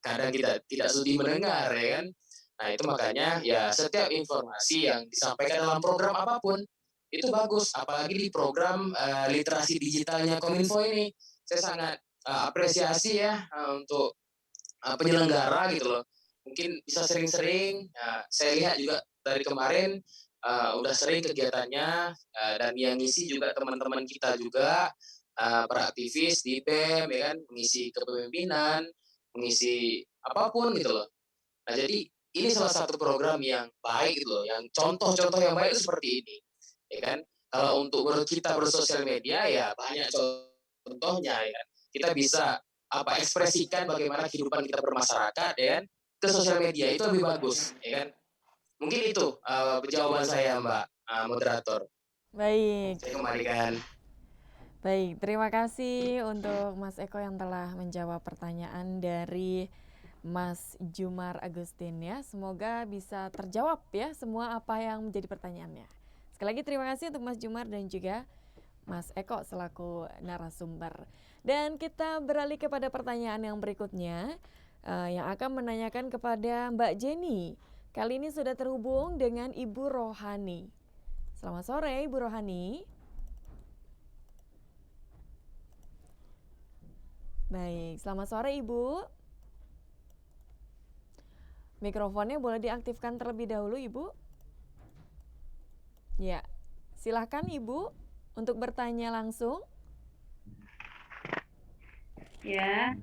kadang kita tidak sudi mendengar ya kan. Nah itu makanya ya setiap informasi yang disampaikan dalam program apapun itu bagus, apalagi di program literasi digitalnya Kominfo ini. Saya sangat apresiasi ya untuk penyelenggara gitu loh. Mungkin bisa sering-sering. Saya lihat juga dari kemarin udah sering kegiatannya dan yang ngisi juga teman-teman kita juga para aktivis di BEM ya kan, mengisi kepemimpinan, mengisi apapun gitu loh. Nah jadi ini salah satu program yang baik gitu loh, yang contoh-contoh yang baik itu seperti ini, ya kan? Kalau untuk kita bersosial media ya banyak contohnya ya kan. Kita bisa ekspresikan bagaimana kehidupan kita bermasyarakat ya kan ke sosial media itu lebih bagus ya kan. Mungkin itu jawaban saya Mbak moderator. Baik. Saya kembalikan. Baik, terima kasih untuk Mas Eko yang telah menjawab pertanyaan dari Mas Jumar Agustin ya. Semoga bisa terjawab ya semua apa yang menjadi pertanyaannya. Sekali lagi terima kasih untuk Mas Jumar dan juga Mas Eko selaku narasumber. Dan kita beralih kepada pertanyaan yang berikutnya yang akan menanyakan kepada Mbak Jenny. Kali ini sudah terhubung dengan Ibu Rohani. Selamat sore Ibu Rohani. Baik, selamat sore Ibu. Mikrofonnya boleh diaktifkan terlebih dahulu Ibu. Ya, silahkan Ibu untuk bertanya langsung. Ya.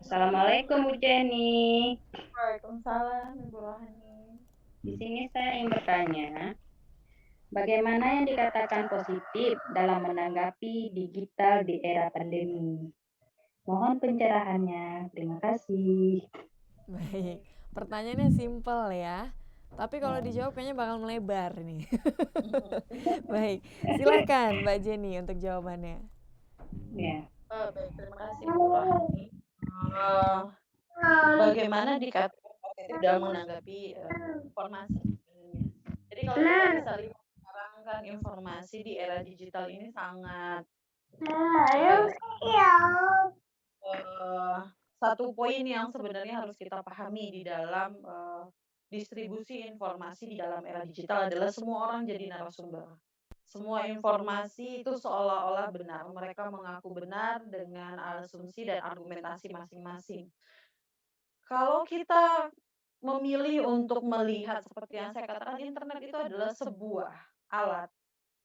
Assalamualaikum Bu Jenny. Waalaikumsalam Ibu Rohani. Di sini saya ingin bertanya, bagaimana yang dikatakan positif dalam menanggapi digital di era pandemi? Mohon pencerahannya. Terima kasih. Baik, pertanyaannya simpel ya. Tapi kalau dijawab kayaknya bakal melebar nih. Baik, silakan Mbak Jenny untuk jawabannya. Ya. Baik, terima kasih Bu Rohani. Bagaimana dikatakan positif dalam menanggapi informasi sebenarnya. Jadi kalau kita bisa lihat sekarang kan informasi di era digital ini sangat satu poin yang sebenarnya harus kita pahami di dalam distribusi informasi di dalam era digital adalah semua orang jadi narasumber. Semua informasi itu seolah-olah benar. Mereka mengaku benar dengan asumsi dan argumentasi masing-masing. Kalau kita memilih untuk melihat seperti yang saya katakan, internet itu adalah sebuah alat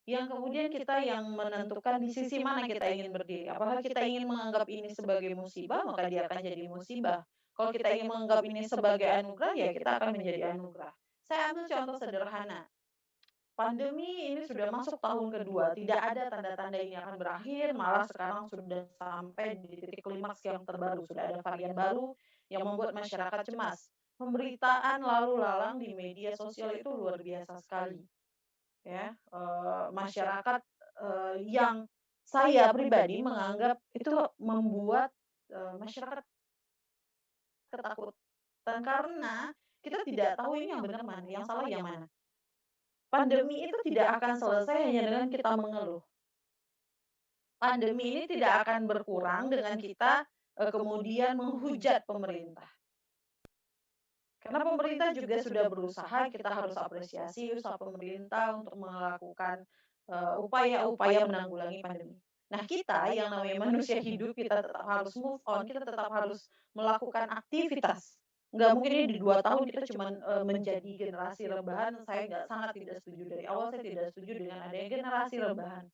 yang kemudian kita yang menentukan di sisi mana kita ingin berdiri. Apakah kita ingin menganggap ini sebagai musibah, maka dia akan jadi musibah. Kalau kita ingin menganggap ini sebagai anugerah, ya kita akan menjadi anugerah. Saya ambil contoh sederhana. Pandemi ini sudah masuk tahun kedua, tidak ada tanda-tanda ini akan berakhir, malah sekarang sudah sampai di titik klimaks yang terbaru. Sudah ada varian baru yang membuat masyarakat cemas. Pemberitaan lalu lalang di media sosial itu luar biasa sekali. ya, masyarakat, yang saya pribadi menganggap itu membuat, masyarakat ketakutan karena kita tidak tahu ini yang benar mana, yang salah yang mana. Pandemi itu tidak akan selesai hanya dengan kita mengeluh. Pandemi ini tidak akan berkurang dengan kita, kemudian menghujat pemerintah. Karena pemerintah juga sudah berusaha, kita harus apresiasi usaha pemerintah untuk melakukan, upaya-upaya menanggulangi pandemi. Nah, kita yang namanya manusia hidup, kita tetap harus move on, kita tetap harus melakukan aktivitas. Nggak mungkin ini di 2 tahun kita cuman, menjadi generasi rebahan, saya sangat tidak setuju. Dari awal saya tidak setuju dengan adanya generasi rebahan.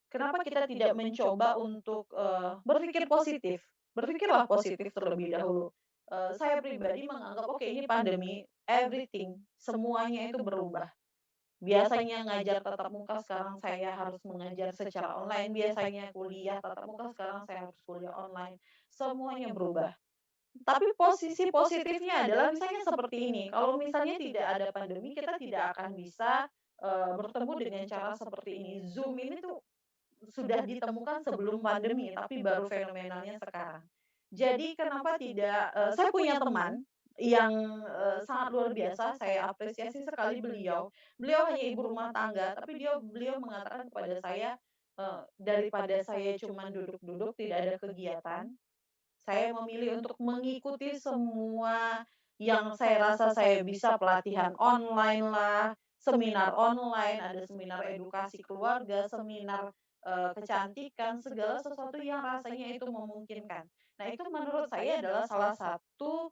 Kenapa kita tidak mencoba untuk, berpikir positif? Berpikirlah positif terlebih dahulu. Saya pribadi menganggap, oke ini pandemi, everything, semuanya itu berubah. Biasanya ngajar tatap muka, sekarang saya harus mengajar secara online. Biasanya kuliah tatap muka, sekarang saya harus kuliah online. Semuanya berubah. Tapi posisi positifnya adalah misalnya seperti ini, kalau misalnya tidak ada pandemi, kita tidak akan bisa, bertemu dengan cara seperti ini. Zoom ini tuh sudah ditemukan sebelum pandemi, tapi baru fenomenalnya sekarang. Jadi kenapa tidak, saya punya teman yang, sangat luar biasa, saya apresiasi sekali beliau. Beliau hanya ibu rumah tangga, tapi beliau mengatakan kepada saya, "Daripada saya cuman duduk-duduk, tidak ada kegiatan, saya memilih untuk mengikuti semua yang saya rasa saya bisa, pelatihan online lah, seminar online, ada seminar edukasi keluarga, seminar, kecantikan, segala sesuatu yang rasanya itu memungkinkan." Nah, itu menurut saya adalah salah satu,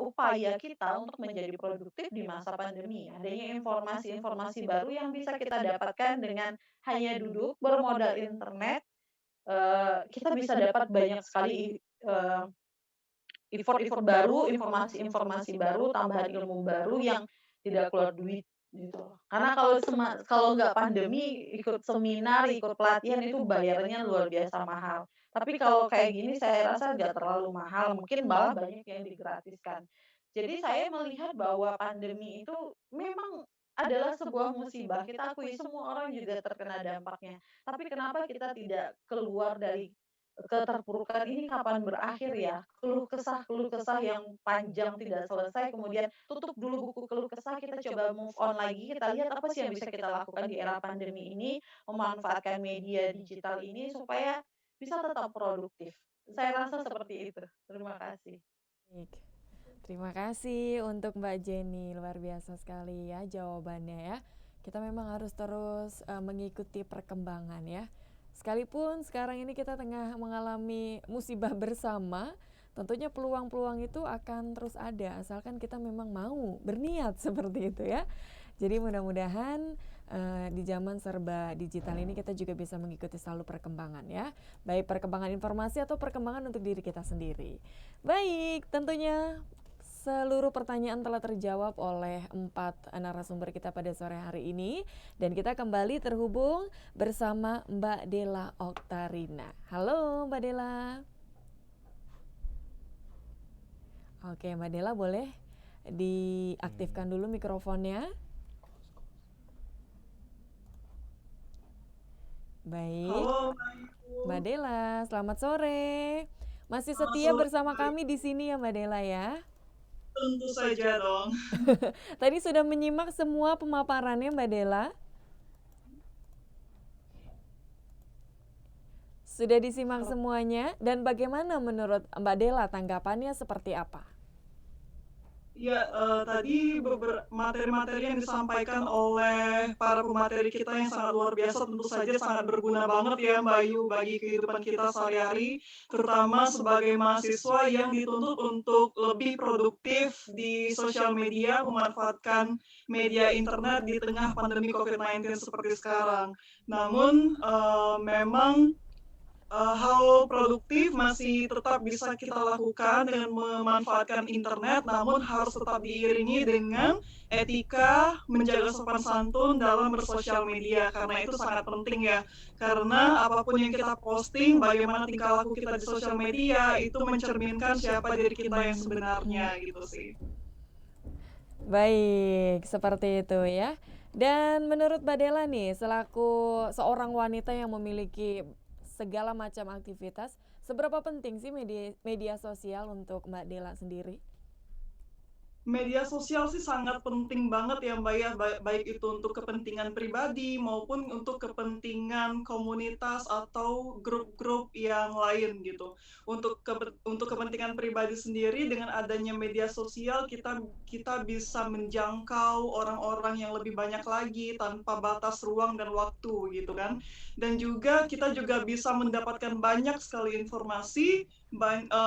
upaya kita untuk menjadi produktif di masa pandemi. Adanya informasi-informasi baru yang bisa kita dapatkan dengan hanya duduk, bermodal internet, kita bisa dapat banyak sekali, effort-effort baru, informasi-informasi baru, tambahan ilmu baru yang tidak keluar duit gitu loh. Karena kalau nggak pandemi, ikut seminar, ikut pelatihan itu bayarannya luar biasa mahal. Tapi kalau kayak gini saya rasa nggak terlalu mahal, mungkin malah banyak yang digratiskan. Jadi saya melihat bahwa pandemi itu memang adalah sebuah musibah, kita akui semua orang juga terkena dampaknya. Tapi kenapa kita tidak keluar dari keterpurukan ini kapan berakhir ya? Keluh kesah yang panjang tidak selesai, kemudian tutup dulu buku keluh kesah, kita coba move on lagi, kita lihat apa sih yang bisa kita lakukan di era pandemi ini, memanfaatkan media digital ini supaya bisa tetap produktif. Saya rasa seperti itu. Terima kasih. Baik. Terima kasih untuk Mbak Jenny, luar biasa sekali ya jawabannya ya. Kita memang harus terus mengikuti perkembangan ya. Sekalipun sekarang ini kita tengah mengalami musibah bersama, tentunya peluang-peluang itu akan terus ada asalkan kita memang mau berniat seperti itu ya. Jadi mudah-mudahan di zaman serba digital ini kita juga bisa mengikuti selalu perkembangan ya. Baik perkembangan informasi atau perkembangan untuk diri kita sendiri. Baik, tentunya seluruh pertanyaan telah terjawab oleh 4 narasumber kita pada sore hari ini. Dan kita kembali terhubung bersama Mbak Della Oktarina. Halo Mbak Della. Oke Mbak Della, boleh diaktifkan dulu mikrofonnya. Baik. Halo Mbak Della, selamat sore. Masih setia bersama kami di sini ya Mbak Della ya? Tentu saja dong. Tadi sudah menyimak semua pemaparannya Mbak Della? Sudah disimak semuanya, dan bagaimana menurut Mbak Della tanggapannya seperti apa? Ya, tadi materi-materi yang disampaikan oleh para pemateri kita yang sangat luar biasa tentu saja sangat berguna banget ya Mbak Ayu bagi kehidupan kita sehari-hari, terutama sebagai mahasiswa yang dituntut untuk lebih produktif di sosial media, memanfaatkan media internet di tengah pandemi COVID-19 seperti sekarang. Namun, memang hal produktif masih tetap bisa kita lakukan dengan memanfaatkan internet, namun harus tetap diiringi dengan etika, menjaga sopan santun dalam bersosial media, karena itu sangat penting ya. Karena apapun yang kita posting, bagaimana tingkah laku kita di sosial media, itu mencerminkan siapa diri kita yang sebenarnya gitu sih. Baik, seperti itu ya. Dan menurut Mbak Dela nih, selaku seorang wanita yang memiliki segala macam aktivitas, seberapa penting sih media sosial untuk Mbak Dela sendiri? Media sosial sih sangat penting banget ya Mbak ya, baik itu untuk kepentingan pribadi maupun untuk kepentingan komunitas atau grup-grup yang lain gitu. Untuk kepentingan pribadi sendiri dengan adanya media sosial kita bisa menjangkau orang-orang yang lebih banyak lagi tanpa batas ruang dan waktu gitu kan. Dan juga kita juga bisa mendapatkan banyak sekali informasi,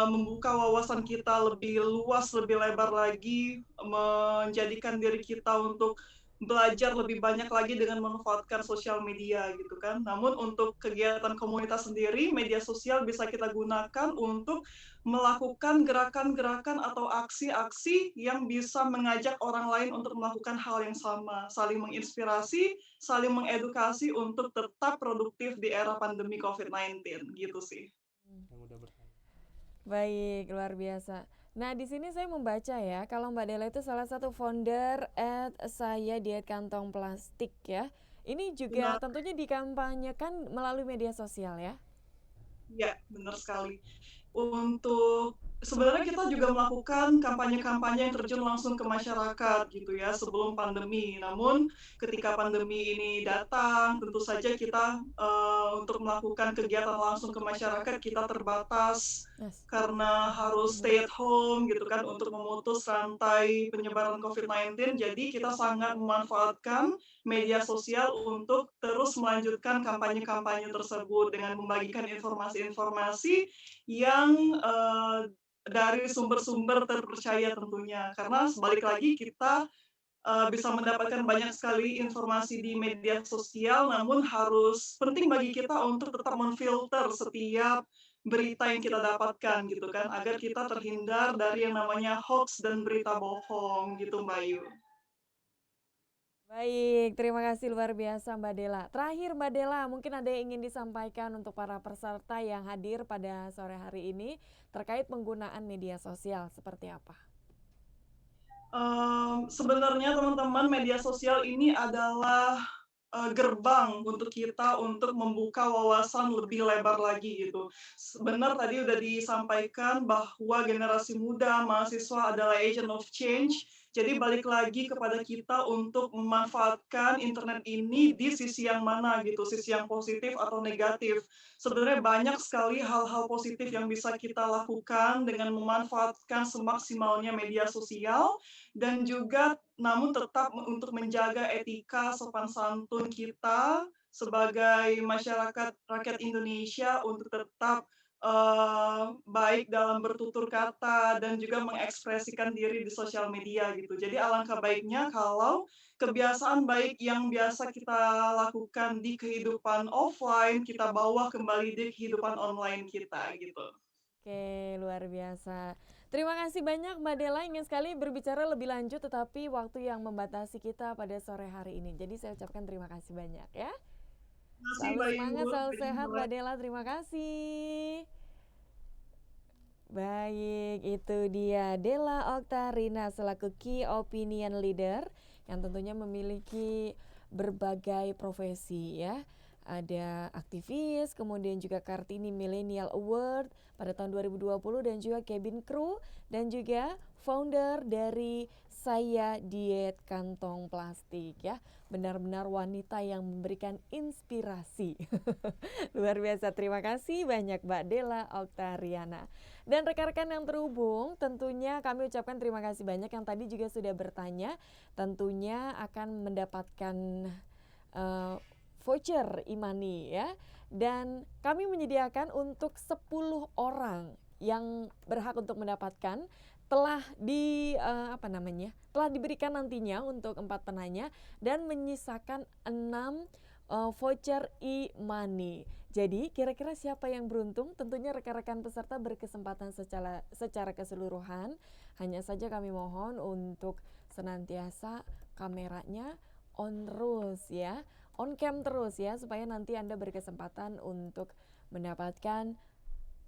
membuka wawasan kita lebih luas, lebih lebar lagi, menjadikan diri kita untuk belajar lebih banyak lagi dengan memanfaatkan sosial media gitu kan. Namun untuk kegiatan komunitas sendiri, media sosial bisa kita gunakan untuk melakukan gerakan-gerakan atau aksi-aksi yang bisa mengajak orang lain untuk melakukan hal yang sama, saling menginspirasi, saling mengedukasi untuk tetap produktif di era pandemi COVID-19 gitu sih. Baik, luar biasa. Nah, di sini saya membaca ya, kalau Mbak Dela itu salah satu founder @saya diet kantong plastik ya. Ini juga Benar. tentunya dikampanyekan melalui media sosial ya. Ya, benar sekali. Sebenarnya kita juga melakukan kampanye-kampanye yang terjun langsung ke masyarakat gitu ya sebelum pandemi. Namun ketika pandemi ini datang, tentu saja kita untuk melakukan kegiatan langsung ke masyarakat kita terbatas karena harus stay at home gitu kan untuk memutus rantai penyebaran COVID-19. Jadi kita sangat memanfaatkan media sosial untuk terus melanjutkan kampanye-kampanye tersebut dengan membagikan informasi-informasi yang dari sumber-sumber terpercaya tentunya. Karena sebalik lagi kita bisa mendapatkan banyak sekali informasi di media sosial, namun penting bagi kita untuk tetap memfilter setiap berita yang kita dapatkan gitu kan, agar kita terhindar dari yang namanya hoax dan berita bohong gitu Mbak Yu. Baik, terima kasih luar biasa Mbak Dela. Terakhir Mbak Dela, mungkin ada yang ingin disampaikan untuk para peserta yang hadir pada sore hari ini terkait penggunaan media sosial seperti apa? Sebenarnya teman-teman media sosial ini adalah gerbang untuk kita untuk membuka wawasan lebih lebar lagi gitu. Benar tadi udah disampaikan bahwa generasi muda, mahasiswa adalah agent of change. Jadi balik lagi kepada kita untuk memanfaatkan internet ini di sisi yang mana gitu, sisi yang positif atau negatif. Sebenarnya banyak sekali hal-hal positif yang bisa kita lakukan dengan memanfaatkan semaksimalnya media sosial dan juga namun tetap untuk menjaga etika sopan santun kita sebagai masyarakat rakyat Indonesia untuk tetap baik dalam bertutur kata dan juga mengekspresikan diri di sosial media gitu. Jadi alangkah baiknya kalau kebiasaan baik yang biasa kita lakukan di kehidupan offline kita bawa kembali di kehidupan online kita gitu. Oke, luar biasa. Terima kasih banyak Mbak Dela, ingin sekali berbicara lebih lanjut tetapi waktu yang membatasi kita pada sore hari ini. Jadi saya ucapkan terima kasih banyak ya. Selalu semangat, selalu sehat Mbak Dela, terima kasih. Baik, itu dia Dela Oktarina selaku Key Opinion Leader yang tentunya memiliki berbagai profesi ya. Ada aktivis, kemudian juga Kartini Millennial Award pada tahun 2020 dan juga cabin crew dan juga founder dari Saya Diet Kantong Plastik ya. Benar-benar wanita yang memberikan inspirasi. Luar biasa, terima kasih banyak Mbak Dela Oktariana. Dan rekan-rekan yang terhubung, tentunya kami ucapkan terima kasih banyak yang tadi juga sudah bertanya, tentunya akan mendapatkan voucher e-money ya. Dan kami menyediakan untuk 10 orang yang berhak untuk mendapatkan telah diberikan nantinya untuk 4 penanya dan menyisakan 6 voucher e-money. Jadi kira-kira siapa yang beruntung? Tentunya rekan-rekan peserta berkesempatan secara keseluruhan. Hanya saja kami mohon untuk senantiasa kameranya on terus ya, on cam terus ya, supaya nanti Anda berkesempatan untuk mendapatkan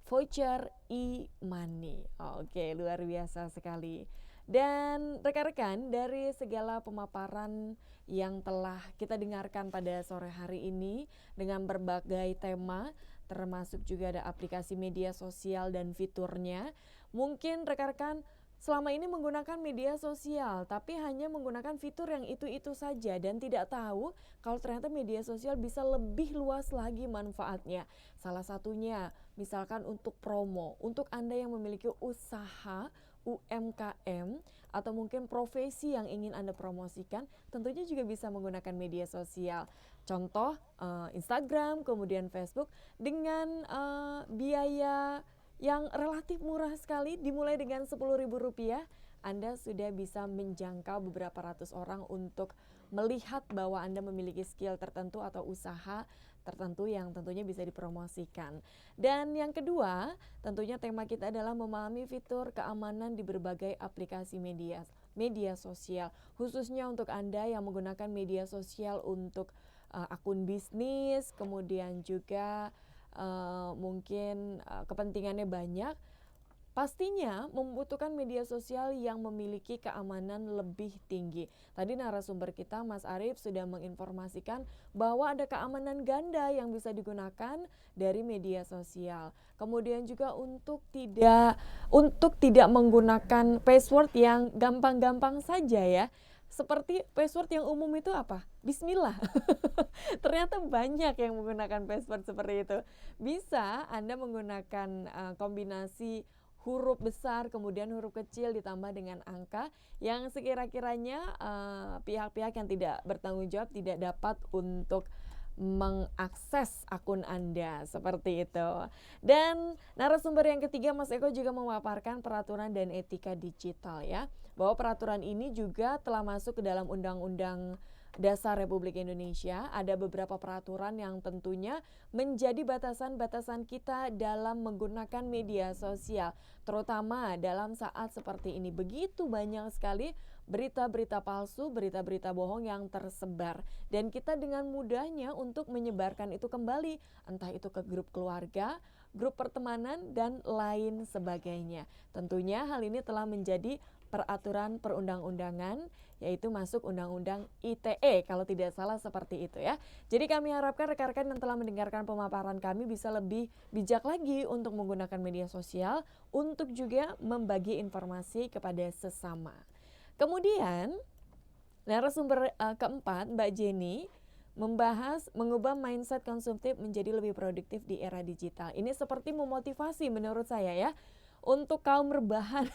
voucher e-money. Oke, luar biasa sekali. Dan rekan-rekan, dari segala pemaparan yang telah kita dengarkan pada sore hari ini dengan berbagai tema, termasuk juga ada aplikasi media sosial dan fiturnya, mungkin rekan-rekan selama ini menggunakan media sosial tapi hanya menggunakan fitur yang itu-itu saja dan tidak tahu kalau ternyata media sosial bisa lebih luas lagi manfaatnya. Salah satunya misalkan untuk promo, untuk Anda yang memiliki usaha UMKM atau mungkin profesi yang ingin Anda promosikan, tentunya juga bisa menggunakan media sosial. Contoh Instagram, kemudian Facebook dengan biaya yang relatif murah sekali, dimulai dengan Rp10.000, Anda sudah bisa menjangkau beberapa ratus orang untuk melihat bahwa Anda memiliki skill tertentu atau usaha tertentu yang tentunya bisa dipromosikan. Dan yang kedua, tentunya tema kita adalah memahami fitur keamanan di berbagai aplikasi media sosial, khususnya untuk Anda yang menggunakan media sosial untuk akun bisnis, kemudian juga mungkin kepentingannya banyak, pastinya membutuhkan media sosial yang memiliki keamanan lebih tinggi. Tadi narasumber kita Mas Arief sudah menginformasikan bahwa ada keamanan ganda yang bisa digunakan dari media sosial. Kemudian juga untuk tidak menggunakan password yang gampang-gampang saja ya. Seperti password yang umum itu apa? Bismillah. Ternyata banyak yang menggunakan password seperti itu. Bisa Anda menggunakan kombinasi huruf besar kemudian huruf kecil ditambah dengan angka yang sekira-kiranya pihak-pihak yang tidak bertanggung jawab tidak dapat untuk mengakses akun Anda, seperti itu. Dan narasumber yang ketiga Mas Eko juga memaparkan peraturan dan etika digital ya, bahwa peraturan ini juga telah masuk ke dalam Undang-Undang Dasar Republik Indonesia. Ada beberapa peraturan yang tentunya menjadi batasan-batasan kita dalam menggunakan media sosial, terutama dalam saat seperti ini. Begitu banyak sekali berita-berita palsu, berita-berita bohong yang tersebar, dan kita dengan mudahnya untuk menyebarkan itu kembali, entah itu ke grup keluarga, grup pertemanan, dan lain sebagainya. Tentunya hal ini telah menjadi peraturan perundang-undangan, yaitu masuk Undang-Undang ITE kalau tidak salah seperti itu ya. Jadi kami harapkan rekan-rekan yang telah mendengarkan pemaparan kami bisa lebih bijak lagi untuk menggunakan media sosial untuk juga membagi informasi kepada sesama. Kemudian narasumber keempat Mbak Jenny membahas mengubah mindset konsumtif menjadi lebih produktif di era digital. Ini seperti memotivasi menurut saya ya. Untuk kaum rebahan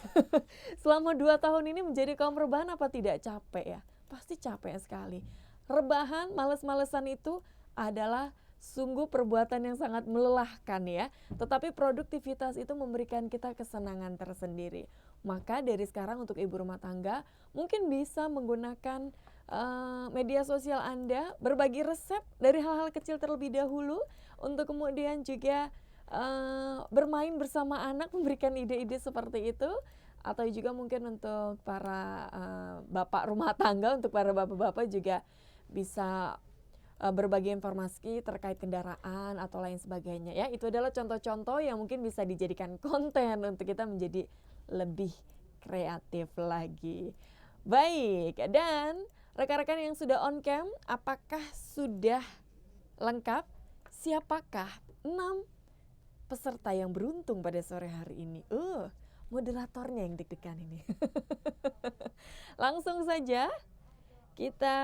selama 2 tahun ini menjadi kaum rebahan apa tidak capek ya? Pasti capek sekali. Rebahan, males-malesan itu adalah sungguh perbuatan yang sangat melelahkan ya. Tetapi produktivitas itu memberikan kita kesenangan tersendiri. Maka dari sekarang untuk ibu rumah tangga mungkin bisa menggunakan media sosial Anda, berbagi resep dari hal-hal kecil terlebih dahulu untuk kemudian juga bermain bersama anak, memberikan ide-ide seperti itu. Atau juga mungkin untuk para bapak rumah tangga, untuk para bapak-bapak juga bisa berbagi informasi terkait kendaraan atau lain sebagainya ya. Itu adalah contoh-contoh yang mungkin bisa dijadikan konten untuk kita menjadi lebih kreatif lagi. Baik, dan rekan-rekan yang sudah on cam, apakah sudah lengkap? Siapakah 6 peserta yang beruntung pada sore hari ini? Moderatornya yang deg-degan ini. Langsung saja kita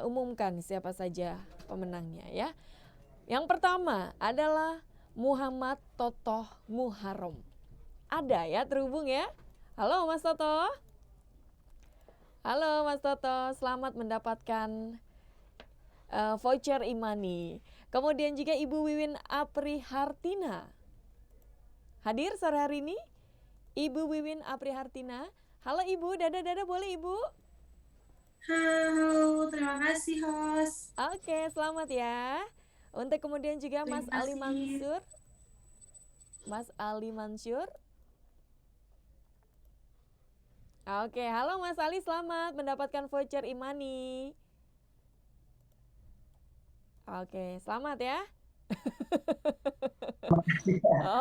umumkan siapa saja pemenangnya ya. Yang pertama adalah Muhammad Totoh Muharram. Ada ya, terhubung ya. Halo Mas Toto. Halo Mas Toto, selamat mendapatkan voucher e-money. Kemudian juga Ibu Wiwin Aprihartina. Hadir sore hari ini Ibu Wiwin Aprihartina. Halo Ibu, dada-dada boleh Ibu? Halo, terima kasih host. Oke, selamat ya. Untuk kemudian juga Mas Ali Mansur. Mas Ali Mansur. Oke, halo Mas Ali, selamat mendapatkan voucher e-money. Oke, selamat ya.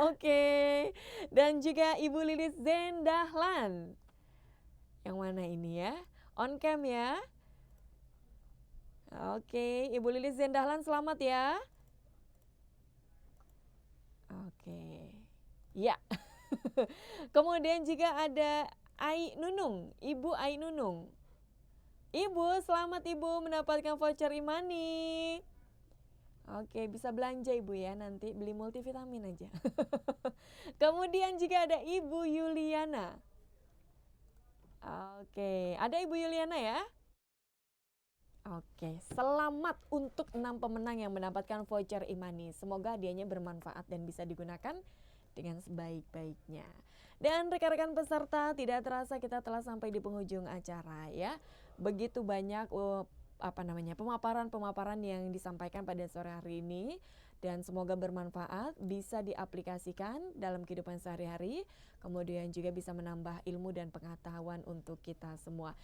Oke. Dan juga Ibu Lilis Zendahlan. Yang mana ini ya? On cam ya. Oke, Ibu Lilis Zendahlan selamat ya. Oke. Ya. Kemudian juga ada Ai Nunung, Ibu Ai Nunung. Ibu, selamat Ibu mendapatkan voucher e-money. Oke, bisa belanja Ibu ya, nanti beli multivitamin aja. Kemudian juga ada Ibu Yuliana. Oke, ada Ibu Yuliana ya? Oke, selamat untuk 6 pemenang yang mendapatkan voucher e-money. Semoga hadiahnya bermanfaat dan bisa digunakan dengan sebaik-baiknya. Dan rekan-rekan peserta, tidak terasa kita telah sampai di penghujung acara ya. Begitu banyak pemaparan yang disampaikan pada sore hari ini dan semoga bermanfaat, bisa diaplikasikan dalam kehidupan sehari-hari, kemudian juga bisa menambah ilmu dan pengetahuan untuk kita semua.